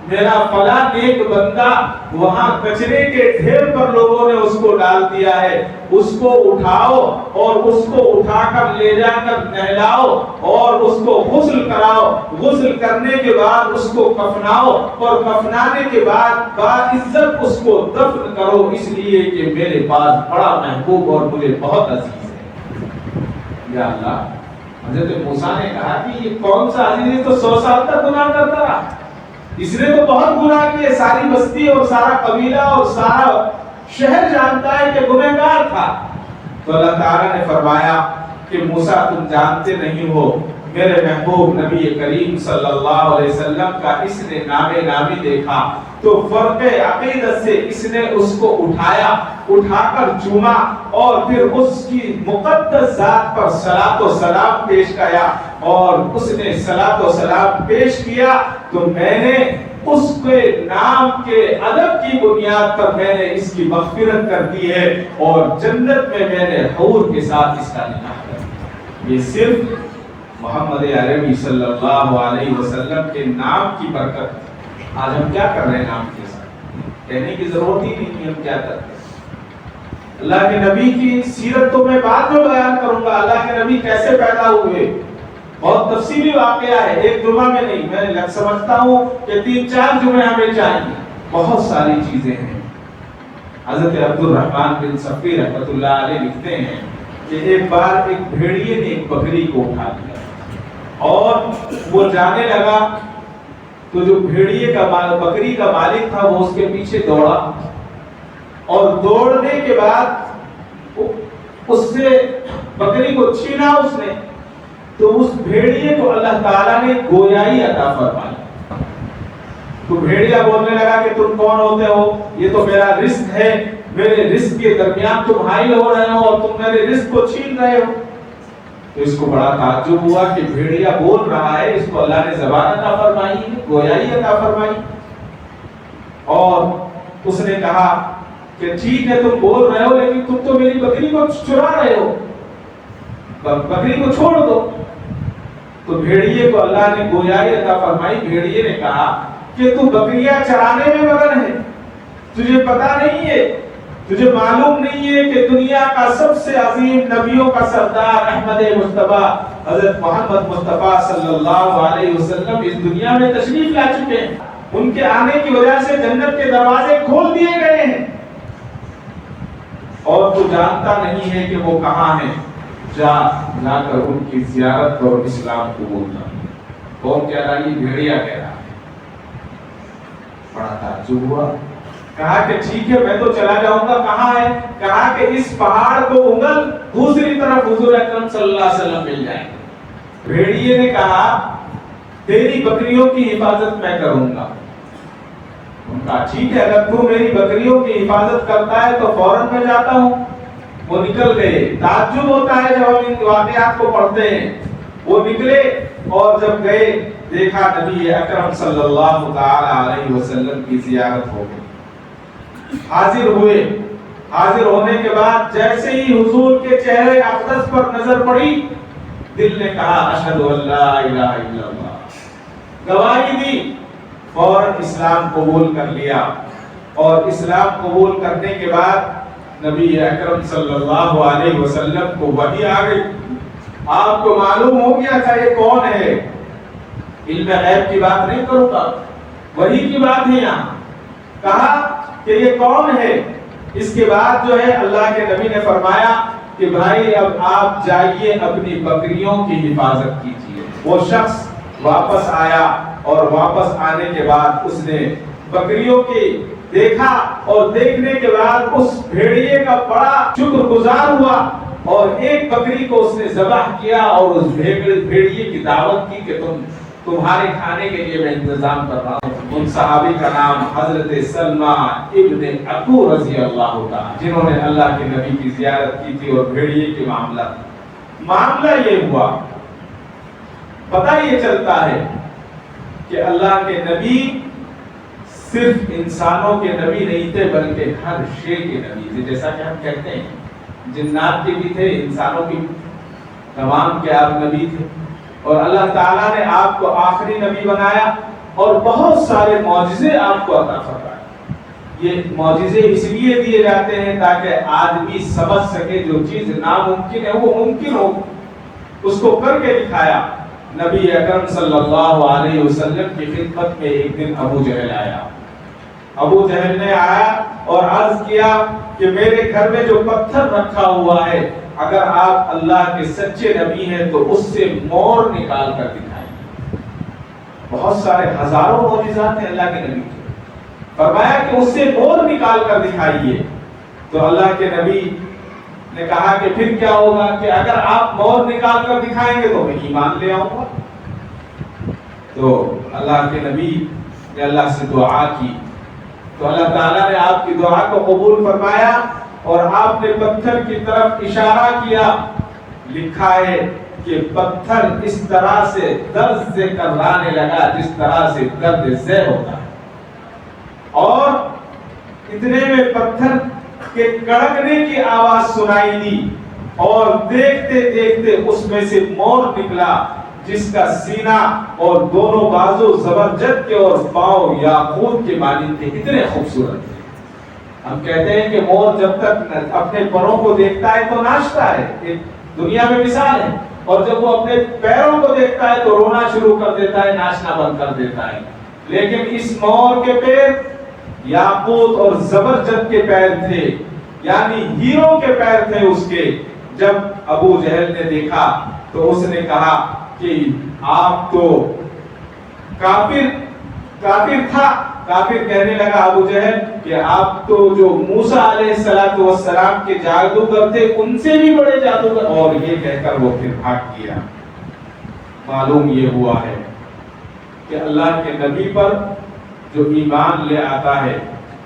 میرا فلاں نیک بندہ وہاں کچرے کے ڈھیر پر لوگوں نے اس کو ڈال دیا ہے، اس کو اٹھاؤ اور اس کو اٹھا کر لے جا کر نہلاؤ اور اس کو غسل کراؤ، غسل کرنے کے بعد اس کو کفناؤ اور کفنانے کے بعد باعزت اس کو دفن کرو، اس لیے کہ میرے پاس بڑا محبوب اور مجھے بہت عزیز ہے۔ یا اللہ، حضرت موسیٰ نے کہا کہ یہ کون سا عزیز ہے، تو 100 سال تک گناہ کرتا رہا، اس نے تو بہت گناہ کیے، ساری بستی اور سارا قبیلہ اور سارا شہر جانتا ہے کہ گنہگار تھا۔ تو اللہ تعالیٰ نے فرمایا کہ موسیٰ تم جانتے نہیں ہو، میرے محبوب نبی کریم صلی اللہ علیہ وسلم کا اس نے نامی دیکھا تو فرق عقیدت سے اس نے اس کو اٹھایا، اٹھا کر چوما اور پھر اس کی مقدس ذات پر صلاۃ و سلام پیش کیا، اور اس نے صلاۃ و سلام پیش کیا تو میں نے اس کے نام کے ادب کی بنیاد پر میں نے اس کی مغفرت کر دی ہے، اور جنت میں میں نے حور کے ساتھ اس کا نکاح کر دیا۔ یہ صرف محمد عربی صلی اللہ علیہ وسلم کے نام کی برکت۔ آج ہم کیا کر رہے ہیں نام کے ساتھ؟ کہنے کی ضرورت ہی نہیں، ہم کیا کرتے ہیں۔ اللہ کے نبی کی سیرت تو میں بعد میں بیان کروں گا، اللہ کے نبی کیسے پیدا ہوئے، بہت تفصیلی واقعہ ہے، ایک جمعہ میں نہیں، میں سمجھتا ہوں کہ 3-4 جمعے ہمیں چاہیے، بہت ساری چیزیں ہیں۔ حضرت عبد الرحمن بن صفی رحمۃ اللہ علیہ لکھتے ہیں کہ ایک بار ایک بھیڑیے نے ایک بکری کو اٹھا لیا اور وہ جانے لگا، تو جو بھیڑیے کا بکری کا مالک تھا وہ اس کے پیچھے دوڑا، اور دوڑنے کے بعد اس سے بکری کو چھینا اس نے، تو اس بھیڑیے کو اللہ تعالیٰ نے گویائی عطا فرمائی۔ تو بھیڑیا بولنے لگا کہ تم کون ہوتے ہو، یہ تو میرا رزق ہے، میرے رزق کے درمیان تم حائل ہو رہے ہو اور تم میرے رزق کو چھین رہے ہو۔ تو اس کو بڑا تعجب ہوا کہ بھیڑیا بول رہا ہے، اس کو اللہ نے زبان عطا فرمائی ہے، گویائی عطا فرمائی۔ اور اس نے کہا کہ ٹھیک ہے تم بول رہے ہو، لیکن تم تو میری بکری کو چرا رہے ہو، بکری کو چھوڑ دو۔ تو بھیڑیے کو اللہ نے گویائی عطا فرمائی۔ بھیڑیے نے کہا کہ تو بکریاں چرانے میں مگن ہے، تجھے پتا نہیں ہے، تجھے معلوم نہیں ہے کہ دنیا کا سب سے عظیم نبیوں کا سردار احمد مصطفیٰ حضرت محمد مصطفیٰ صلی اللہ علیہ وسلم اس دنیا میں تشریف لا چکے ہیں، ان کے آنے کی وجہ سے جنت کے دروازے کھول دیے گئے ہیں، اور تو جانتا نہیں ہے کہ وہ کہاں ہیں، جا کر ان کی زیارت اور اسلام قبول کر۔ کون کہہ رہا ہے؟ یہ بھیڑیا کہہ رہا ہے۔ بڑا تعجب ہوا، کہا کہ ٹھیک ہے میں تو چلا جاؤں گا، کہاں ہے؟ کہا کہ اس پہاڑ کو انگل دوسری طرف حضور اکرم صلی اللہ علیہ وسلم مل جائیں گے۔ بھیڑیے نے کہا تیری بکریوں کی حفاظت میں کروں گا۔ ان کا ٹھیک ہے، اگر تو میری بکریوں کی حفاظت کرتا ہے تو فوراً میں جاتا ہوں۔ وہ نکل گئے۔ تعجب ہوتا ہے جب ہم ان واقعات کو پڑھتے ہیں۔ وہ نکلے اور جب گئے دیکھا نبی اکرم صلی اللہ تعالی علیہ وسلم کی زیارت ہو گئی۔ حاضر ہوئے حاضر ہونے کے بعد جیسے ہی حضور کے چہرے اقدس پر نظر پڑی، دل نے کہا اشہد ان لا الہ الا اللہ، گواہی دی، فوراً اسلام قبول کر لیا۔ اور اسلام قبول کرنے کے بعد نبی اکرم صلی اللہ علیہ وسلم کو وحی آ گئی۔ آپ کو معلوم ہو گیا تھا یہ کون ہے، علم غیب کی بات نہیں کروں گا، وحی کی بات ہے یہاں۔ کہا کہ یہ کون ہے؟ اس کے بعد جو ہے اللہ کے نبی نے فرمایا کہ بھائی اب آپ جائیے اپنی بکریوں کی حفاظت کیجیے۔ وہ شخص واپس آیا اور واپس آنے کے بعد اس نے بکریوں کی دیکھا اور دیکھنے کے بعد اس بھیڑیے کا بڑا شکر گزار ہوا اور ایک بکری کو اس نے ذبح کیا اور اس بھیڑیے کی دعوت کی کہ تمہارے کھانے کے لیے میں انتظام کر رہا ہوں۔ ان صحابی کا نام حضرت سلمہ ابن عقو رضی اللہ تعالی، جنہوں نے اللہ کے نبی کی زیارت کی تھی اور بھیڑیے کے معاملہ یہ ہوا۔ پتہ یہ چلتا ہے کہ اللہ کے نبی صرف انسانوں کے نبی نہیں تھے بلکہ ہر شے کے نبی تھے۔ جیسا کہ ہم کہتے ہیں جنات کے بھی تھے، انسانوں کی تمام کے آپ نبی تھے، اور اللہ تعالیٰ نے آپ کو آخری نبی بنایا اور بہت سارے معجزے آپ کو عطا فرمائے۔ یہ معجزے اس لیے دیے جاتے ہیں تاکہ آدمی سمجھ سکے جو چیز ناممکن ہے وہ ممکن ہو، اس کو کر کے دکھایا۔ نبی اکرم صلی اللہ علیہ وسلم کی خدمت میں ایک دن ابو جہل آیا۔ ابو جہل نے آیا اور عرض کیا کہ میرے گھر میں جو پتھر رکھا ہوا ہے، اگر آپ اللہ کے سچے نبی ہیں تو اس سے مور نکال کر دکھائیں۔ بہت سارے ہزاروں معجزات ہیں اللہ کے نبی کے، فرمایا کہ اس سے مور نکال کر دکھائیے۔ تو اللہ کے نبی نے کہا کہ پھر کیا ہوگا کہ اگر آپ مور نکال کر دکھائیں گے تو میں ایمان لے آؤں گا۔ تو اللہ کے نبی نے اللہ سے دعا کی تو اللہ تعالیٰ نے آپ کی دعا کو قبول فرمایا اور آپ نے پتھر کی طرف اشارہ کیا۔ لکھا ہے کہ پتھر اس طرح سے درد سے کرلانے لگا جس طرح سے درد سے ہوتا ہے، اور اتنے میں پتھر کے کڑکنے کی آواز سنائی دی اور دیکھتے دیکھتے اس میں سے مور نکلا جس کا سینہ اور دونوں بازو زبرجد کے اور پاؤں یاقوت کے مانند تھے، اتنے خوبصورت تھے۔ ہم کہتے ہیں کہ مور جب تک اپنے پروں کو دیکھتا ہے تو ناچتا ہے، ایک دنیا میں مثال ہے، اور جب وہ اپنے پیروں کو دیکھتا ہے تو رونا شروع کر دیتا ہے، ناچنا بند کر دیتا ہے۔ لیکن اس مور کے پیر یاقوت اور زبرجد کے پیر تھے، یعنی ہیروں کے پیر تھے اس کے۔ جب ابو جہل نے دیکھا تو اس نے کہا کہ آپ تو کافر تھا۔ کافر کہنے لگا ابو جہل کہ آپ تو جو موسیٰ علیہ السلام کے جادوگر تھے ان سے بھی بڑے جادوگر، اور یہ کہہ کر وہ پھر بھاگ گیا۔ معلوم یہ ہوا ہے کہ اللہ کے نبی پر جو ایمان لے آتا ہے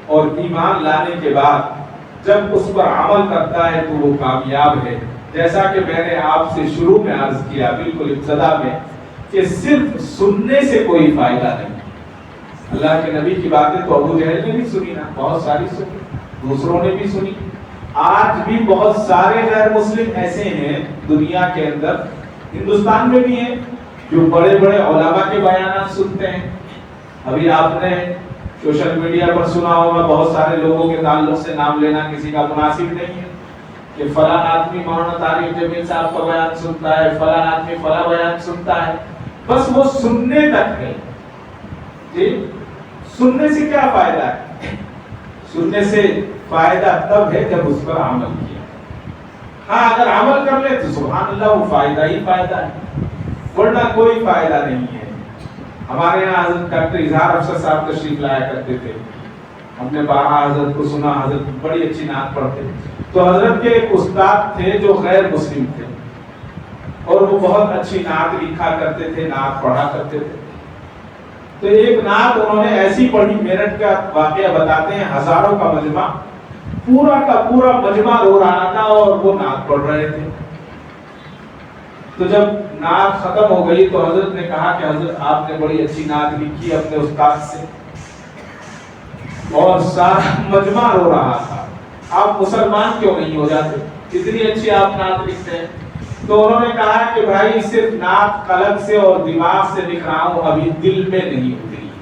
اور ایمان لانے کے بعد جب اس پر عمل کرتا ہے تو وہ کامیاب ہے۔ جیسا کہ میں نے آپ سے شروع میں عرض کیا بالکل ابتدا میں کہ صرف سننے سے کوئی فائدہ نہیں۔ اللہ کے نبی کی باتیں تو ابو جہل نے بھی سنی نا، بہت ساری سنی، دوسروں نے بھی سنی۔ آج بھی بہت سارے غیر مسلم ایسے ہیں دنیا کے اندر، ہندوستان میں بھی ہیں، جو بڑے بڑے علماء کے بیانات سنتے ہیں۔ ابھی آپ نے سوشل میڈیا پر سنا ہوگا، بہت سارے لوگوں کے تعلق سے نام لینا کسی کا مناسب نہیں ہے کہ فلاں آدمی مولانا طارق جمیل صاحب کا بیان سنتا ہے، فلاں آدمی فلاں بیان سنتا ہے، بس وہ سننے تک ہے۔ جی سننے سے کیا فائدہ ہے؟ سننے سے فائدہ تب ہے جب اس پر عمل کیا۔ ہاں اگر عمل کر لے تو سبحان اللہ وہ فائدہ ہی فائدہ ہے، ورنہ کوئی فائدہ نہیں ہے۔ ہمارے یہاں حضرت ڈاکٹر اظہار افسر صاحب تشریف لایا کرتے تھے، ہم نے بارہا حضرت کو سنا، حضرت بڑی اچھی نعت پڑھتے۔ تو حضرت کے ایک استاد تھے جو غیر مسلم تھے اور وہ بہت اچھی نعت لکھا کرتے تھے، نعت پڑھا کرتے تھے۔ تو ایک نعت انہوں نے ایسی پڑھی، میرٹھ کا واقعہ بتاتے ہیں، ہزاروں کا مجمع، پورا کا پورا مجمع رو رہا تھا اور وہ نعت پڑھ رہے تھے۔ تو جب نعت ختم ہو گئی تو حضرت نے کہا کہ حضرت آپ نے بڑی اچھی نعت لکھی اپنے استاد سے، اور سارا مجمع رو رہا تھا۔ آپ مسلمان کیوں نہیں ہو جاتے؟ اتنی اچھی آپ نعت لکھتے ہیں۔ تو انہوں نے کہا کہ بھائی صرف نعت قلب سے اور دماغ سے لکھ رہا ہوں، ابھی دل میں نہیں اتری ہے۔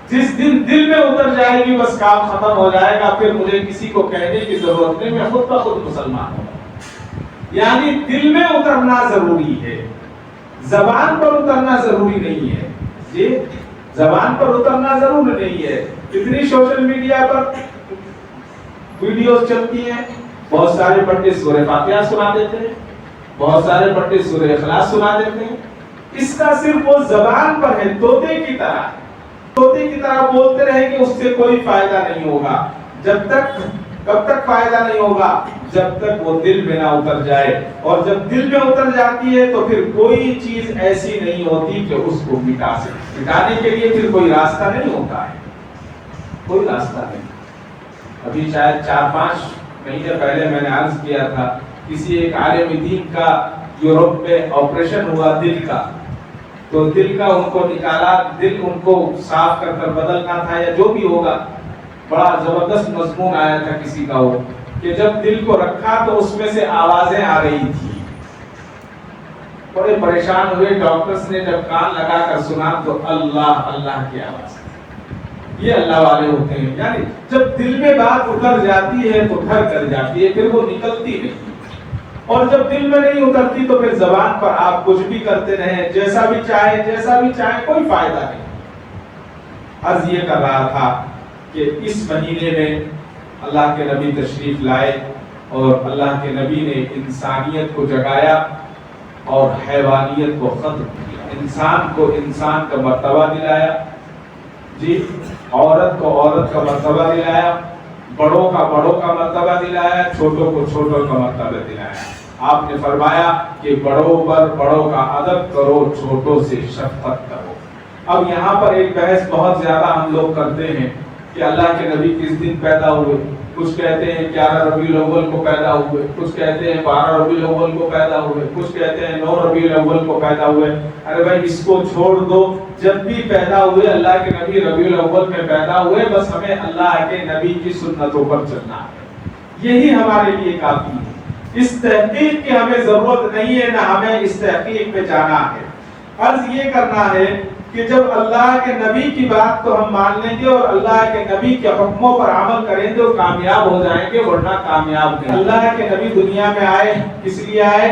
جس دن دل میں اتر جائے گی بس کام ختم ہو جائے گا، پھر مجھے کسی کو کہنے کی ضرورت نہیں، میں خود بخود مسلمان ہوں۔ یعنی دل میں اترنا ضروری ہے، زبان پر اترنا ضروری نہیں ہے۔ جی زبان پر اترنا ضروری نہیں ہے۔ اتنی سوشل میڈیا پر ویڈیوز چلتی ہیں، بہت سارے بڑے سورہ فاتحہ سنا دیتے ہیں، بہت سارے بڑے سورہ اخلاص سنا دیتے ہیں۔ اس کا صرف وہ زبان پر ہے، طوطے کی طرح، طوطے کی طرح بولتے رہے کہ اس سے کوئی فائدہ نہیں ہوگا۔ جب تک کب تک فائدہ نہیں ہوگا؟ جب تک وہ دل میں نہ اتر جائے، اور جب دل میں اتر جاتی ہے تو پھر کوئی چیز ایسی نہیں ہوتی کہ اس کو مٹا سکے۔ مٹانے کے لیے پھر کوئی راستہ نہیں ہوتا ہے، کوئی راستہ نہیں۔ ابھی شاید 4-5 مہینے پہلے میں نے عرض کیا تھا، کسی ایک عالم دین کا یورپ میں آپریشن ہوا دل کا، تو دل کا ان کو نکالا، دل ان کو صاف کر کر بدلنا تھا یا جو بھی ہوگا۔ بڑا زبردست مضمون آیا تھا کسی کا وہ، کہ جب دل کو رکھا تو اس میں سے آوازیں آ رہی تھی۔ بڑے پریشان ہوئے، ڈاکٹرز نے جب کان لگا کر سنا تو اللہ اللہ کی آواز۔ یہ اللہ والے ہوتے ہیں، یعنی جب دل میں بات اتر جاتی ہے تو گھر کر جاتی ہے، پھر وہ نکلتی نہیں۔ اور جب دل میں نہیں اترتی تو پھر زبان پر آپ کچھ بھی کرتے رہیں، جیسا بھی چاہے، کوئی فائدہ نہیں۔ عرض یہ کر رہا تھا کہ اس مہینے میں اللہ کے نبی تشریف لائے، اور اللہ کے نبی نے انسانیت کو جگایا اور حیوانیت کو ختم کیا، انسان کو انسان کا مرتبہ دلایا، جی عورت کو عورت کا مرتبہ دلایا، بڑوں کا مرتبہ دلایا، چھوٹوں کو چھوٹوں کا مرتبہ دلایا۔ آپ نے فرمایا کہ بڑوں پر بڑوں کا ادب کرو، چھوٹوں سے شفقت کرو۔ اب یہاں پر ایک بحث بہت زیادہ ہم لوگ کرتے ہیں کہ اللہ کے نبی کس دن پیدا ہوئے، کچھ کہتے ہیں 11 ربیع الاول کو پیدا ہوئے، کچھ کہتے ہیں 12 ربیع الاول کو پیدا ہوئے، کچھ کہتے ہیں 9 ربیع الاول کو پیدا ہوئے۔ ارے بھائی اس کو چھوڑ دو، جب بھی پیدا ہوئے اللہ کے نبی ربیع الاول میں پیدا ہوئے، بس ہمیں اللہ کے نبی کی سنتوں پر چلنا ہے، یہی ہمارے لیے کافی ہے۔ اس تحقیق کی ہمیں ضرورت نہیں ہے، نہ ہمیں اس تحقیق پہ جانا ہے۔ عرض یہ کرنا ہے کہ جب اللہ کے نبی کی بات کو ہم مان لیں گے اور اللہ کے نبی کے حکموں پر عمل کریں گے تو کامیاب ہو جائیں گے، ورنہ کامیاب نہیں۔ اللہ کے نبی دنیا میں آئے، کس لیے آئے؟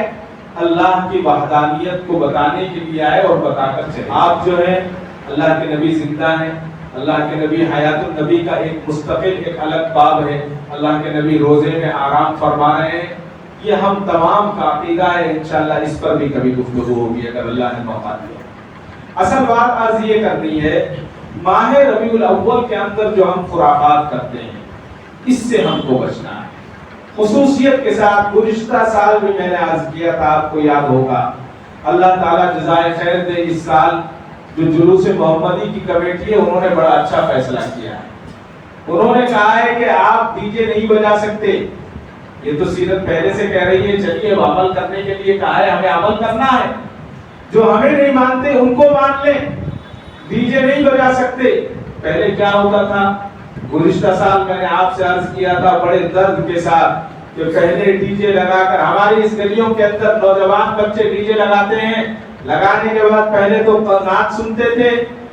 اللہ کی وحدانیت کو بتانے کے لیے آئے اور بتا کر چلے۔ آپ جو ہے اللہ کے نبی زندہ ہیں، اللہ کے نبی حیات النبی کا ایک مستقل ایک الگ باب ہے، اللہ کے نبی روزے میں آرام فرما رہے ہیں، یہ ہم تمام کا عقیدہ ہے۔ انشاءاللہ اس پر بھی کبھی گفتگو ہوگی اگر اللہ نے موقع دیا۔ اصل بات عرض یہ کرنی ہے، ماہ ربیع الاول کے اندر جو ہم خرافات کرتے ہیں اس سے ہم کو بچنا ہے، خصوصیت کے ساتھ۔ گزشتہ سال بھی میں نے عرض کیا تھا، آپ کو یاد ہوگا، اللہ تعالیٰ جزائے خیر دے، اس سال جو جلوس محمدی کی کمیٹی ہے انہوں نے بڑا اچھا فیصلہ کیا ہے۔ انہوں نے کہا ہے کہ آپ ڈی جے نہیں بجا سکتے، یہ تو سیرت پہلے سے کہہ رہی ہے، چلیے اب عمل کرنے کے لیے کہا ہے، ہمیں عمل کرنا ہے۔ جو ہمیں نہیں مانتے ان کو مان لیں، ڈی جے نہیں بجا سکتے۔ پہلے کیا ہوتا تھا، گزشتہ سال میں نے آپ سے عرض کیا تھا بڑے درد کے ساتھ کہ پہلے ڈی جے لگا کر، ہماری اس گلیوں کے اندر نوجوان بچے ڈی جے لگاتے ہیں، لگانے کے بعد پہلے تو نعت سنتے تھے،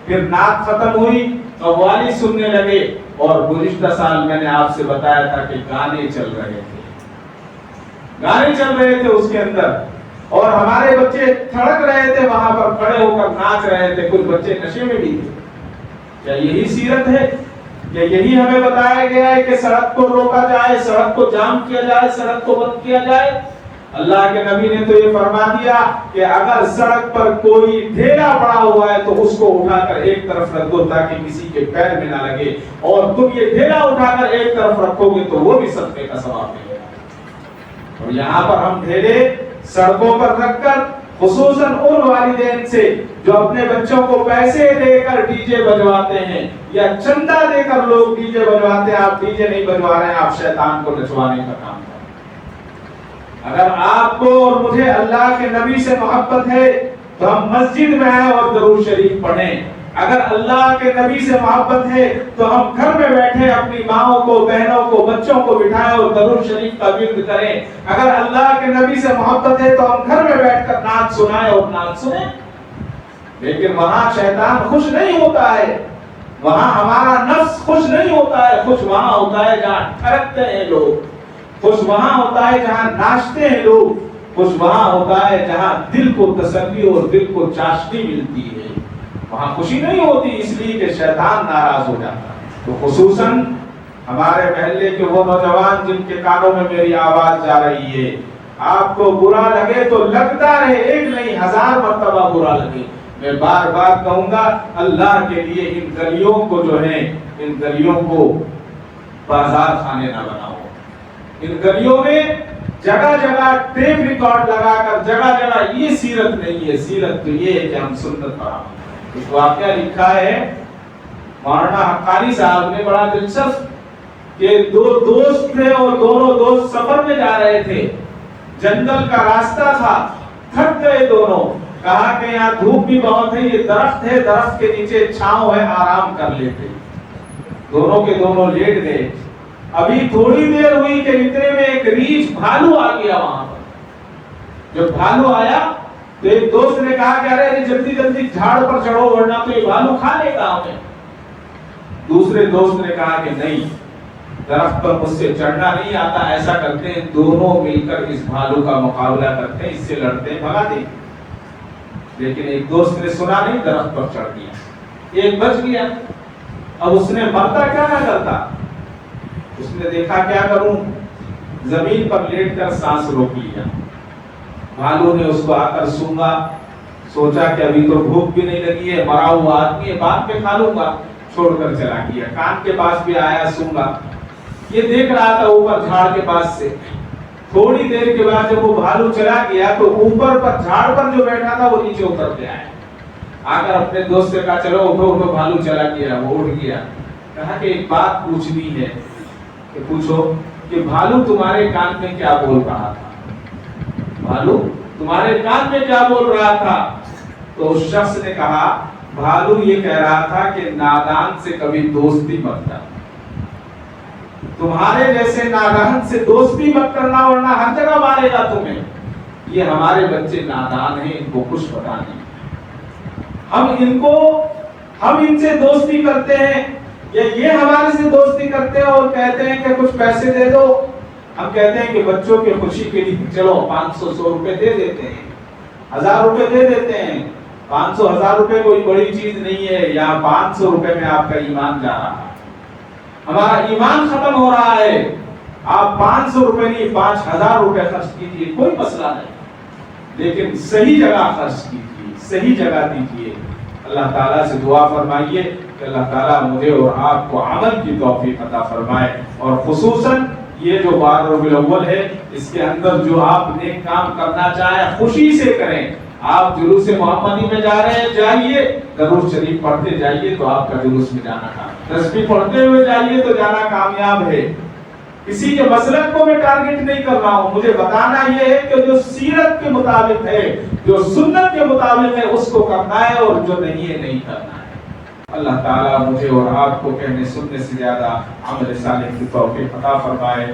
پھر نعت ختم ہوئی قوالی سننے لگے، اور گزشتہ سال میں نے آپ سے بتایا تھا کہ گانے چل رہے تھے اس کے اندر، اور ہمارے بچے تھڑک رہے تھے وہاں پر، کھڑے ہو کر ناچ رہے تھے، کچھ بچے نشے میں بھی تھے۔ کیا یہی سیرت ہے؟ کیا یہی ہمیں بتایا گیا ہے کہ سڑک کو روکا جائے، سڑک کو جام کیا جائے، سڑک کو بند کیا جائے؟ اللہ کے نبی نے تو یہ فرما دیا کہ اگر سڑک پر کوئی ڈھیلا پڑا ہوا ہے تو اس کو اٹھا کر ایک طرف رکھ دو تاکہ کسی کے پیر میں نہ لگے، اور تم یہ ڈھیلا اٹھا کر ایک طرف رکھو گے تو وہ بھی صدقے کا ثواب ملے گا۔ اور یہاں پر ہم ڈھیلے سڑکوں پر رکھ کر، خصوصاً ان والدین سے جو اپنے بچوں کو پیسے دے کر ڈی جے بجواتے ہیں یا چندہ دے کر لوگ ڈی جے بجواتے ہیں، آپ ڈی جے نہیں بجوا رہے ہیں، آپ شیطان کو نچوانے کا کام کریں۔ اگر آپ کو اور مجھے اللہ کے نبی سے محبت ہے تو ہم مسجد میں آئیں اور درود شریف پڑھیں، اگر اللہ کے نبی سے محبت ہے تو ہم گھر میں بیٹھے اپنی ماؤں کو، بہنوں کو، بچوں کو بٹھائیں اور درود شریف کا ورد کریں۔ اگر اللہ کے نبی سے محبت ہے تو ہم گھر میں بیٹھ کر نعت سنائیں اور نعت سنیں۔ لیکن وہاں شیطان خوش نہیں ہوتا ہے، وہاں ہمارا نفس خوش نہیں ہوتا ہے۔ خوش وہاں ہوتا ہے جہاں ٹھڑکتے ہیں لوگ، خوش وہاں ہوتا ہے جہاں ناچتے ہیں لوگ، خوش وہاں ہوتا ہے جہاں دل کو تسلی اور دل کو چاشنی ملتی ہے۔ وہاں خوشی نہیں ہوتی، اس لیے کہ شیطان ناراض ہو جاتا ہے۔ تو خصوصاً ہمارے محلے کے وہ نوجوان جن کے کانوں میں میری آواز جا رہی ہے، آپ کو برا لگے تو لگتا رہے، ایک نہیں 1000 مرتبہ برا لگے، میں بار بار کہوں گا اللہ کے لیے ان گلیوں کو جو ہے، ان گلیوں کو بازار خانے نہ بناؤ۔ ان گلیوں میں جگہ جگہ ٹیپ ریکارڈ لگا کر جگہ جگہ، یہ سیرت نہیں ہے۔ سیرت تو یہ ہے کہ ہم سنت پر عمل۔ ایک واقعہ لکھا ہے مولانا حقانی صاحب نے، بڑا دلچسپ، کہ دو دوست تھے اور دونوں دوست سفر میں جا رہے تھے، جنگل کا راستہ تھا، تھک گئے دونوں، کہا کہ یہاں دھوپ بھی بہت ہے، یہ درخت ہے، درخت کے نیچے چھاؤں ہے، آرام کر لیتے۔ دونوں کے دونوں لیٹ گئے۔ ابھی تھوڑی دیر ہوئی کہ اتنے میں ایک ریچھ بھالو آ گیا وہاں پر۔ جب بھالو آیا تو ایک دوست نے کہا کہ ارے جلدی جلدی جھاڑ پر چڑھو ورنہ تو یہ بھالو کھا لے گا ہمیں۔ دوسرے دوست نے کہا کہ نہیں، درخت پر مجھ سے چڑھنا نہیں آتا، ایسا کرتے ہیں دونوں مل کر اس بھالو کا مقابلہ کرتے ہیں، اس سے لڑتے ہیں، بھگا دیں۔ لیکن ایک دوست نے سنا نہیں، درخت پر چڑھ گیا، ایک بچ گیا۔ اب اس نے مرتا کیا نہ کرتا، اس نے دیکھا کیا کروں، زمین پر لیٹ کر سانس روک لیا۔ بھالو نے اس کو آ کر سونگا، سوچا کہ ابھی تو بھوک بھی نہیں لگی ہے، مرا ہوا آدمی ہے، بعد میں کھا لوں گا، چھوڑ کر چلا گیا۔ کان کے پاس بھی آیا، سونگا، یہ دیکھ رہا تھا اوپر جھاڑ کے پاس سے۔ تھوڑی دیر کے بعد جب وہ بھالو چلا گیا تو اوپر پر جھاڑ پر جو بیٹھا تھا وہ نیچے اتر کے آیا، آ کر اپنے دوست سے کہا چلو اٹھو اٹھو، بھالو چلا گیا۔ وہ اٹھ گیا، کہا کہ ایک بات پوچھنی ہے، کہ پوچھو، کہ بھالو تمہارے کان میں کیا بول رہا تھا؟ بھالو تمہارے کان میں کیا بول رہا تھا؟ تو اس شخص نے کہا بھالو یہ کہہ رہا تھا کہ نادان سے کبھی دوستی مت کرنا، تمہارے جیسے نادان سے دوستی مت کرنا ورنہ ہر جگہ مارے گا تمہیں۔ یہ ہمارے بچے نادان ہیں، ان کو کچھ پتا نہیں، ہم ان سے دوستی کرتے ہیں یا یہ ہمارے سے دوستی کرتے ہیں اور کہتے ہیں کہ کچھ پیسے دے دو۔ ہم کہتے ہیں کہ بچوں کی خوشی کے لیے چلو 500 روپے دے دیتے ہیں، 1000 روپے دے دیتے ہیں۔ 500 1000 روپے کوئی بڑی چیز نہیں ہے، یہاں 500 روپے میں آپ کا ایمان جا رہا ہے، ہمارا ایمان ختم ہو رہا ہے۔ آپ 500 روپے نہیں 5000 روپے خرچ کیجیے، کوئی مسئلہ نہیں، لیکن صحیح جگہ خرچ کیجیے، صحیح جگہ دیجیے۔ اللہ تعالیٰ سے دعا فرمائیے کہ اللہ تعالیٰ مجھے اور آپ کو عمل کی توفیق عطا فرمائے، اور خصوصاً یہ جو بار ربیع الاول ہے اس کے اندر جو آپ نیک کام کرنا چاہیں خوشی سے کریں۔ آپ جلوس محمدی میں جا رہے ہیں، جائیے، درود شریف پڑھتے جائیے تو آپ کا جلوس میں جانا کام، تسبیح پڑھتے ہوئے جائیے تو جانا کامیاب ہے۔ کسی کے مسلک کو میں ٹارگٹ نہیں کر رہا ہوں، مجھے بتانا یہ ہے کہ جو سیرت کے مطابق ہے، جو سنت کے مطابق ہے اس کو کرنا ہے، اور جو نہیں ہے نہیں کرنا ہے۔ اللہ تعالیٰ مجھے اور آپ کو کہنے سننے سے زیادہ عمل صالح کی توفیق عطا فرمائے۔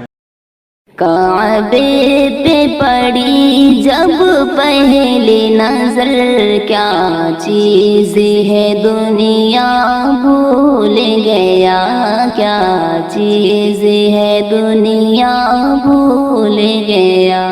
کعبے پہ پڑی جب پہلی نظر، کیا چیز ہے دنیا بھول گیا، کیا چیز ہے دنیا بھول گیا۔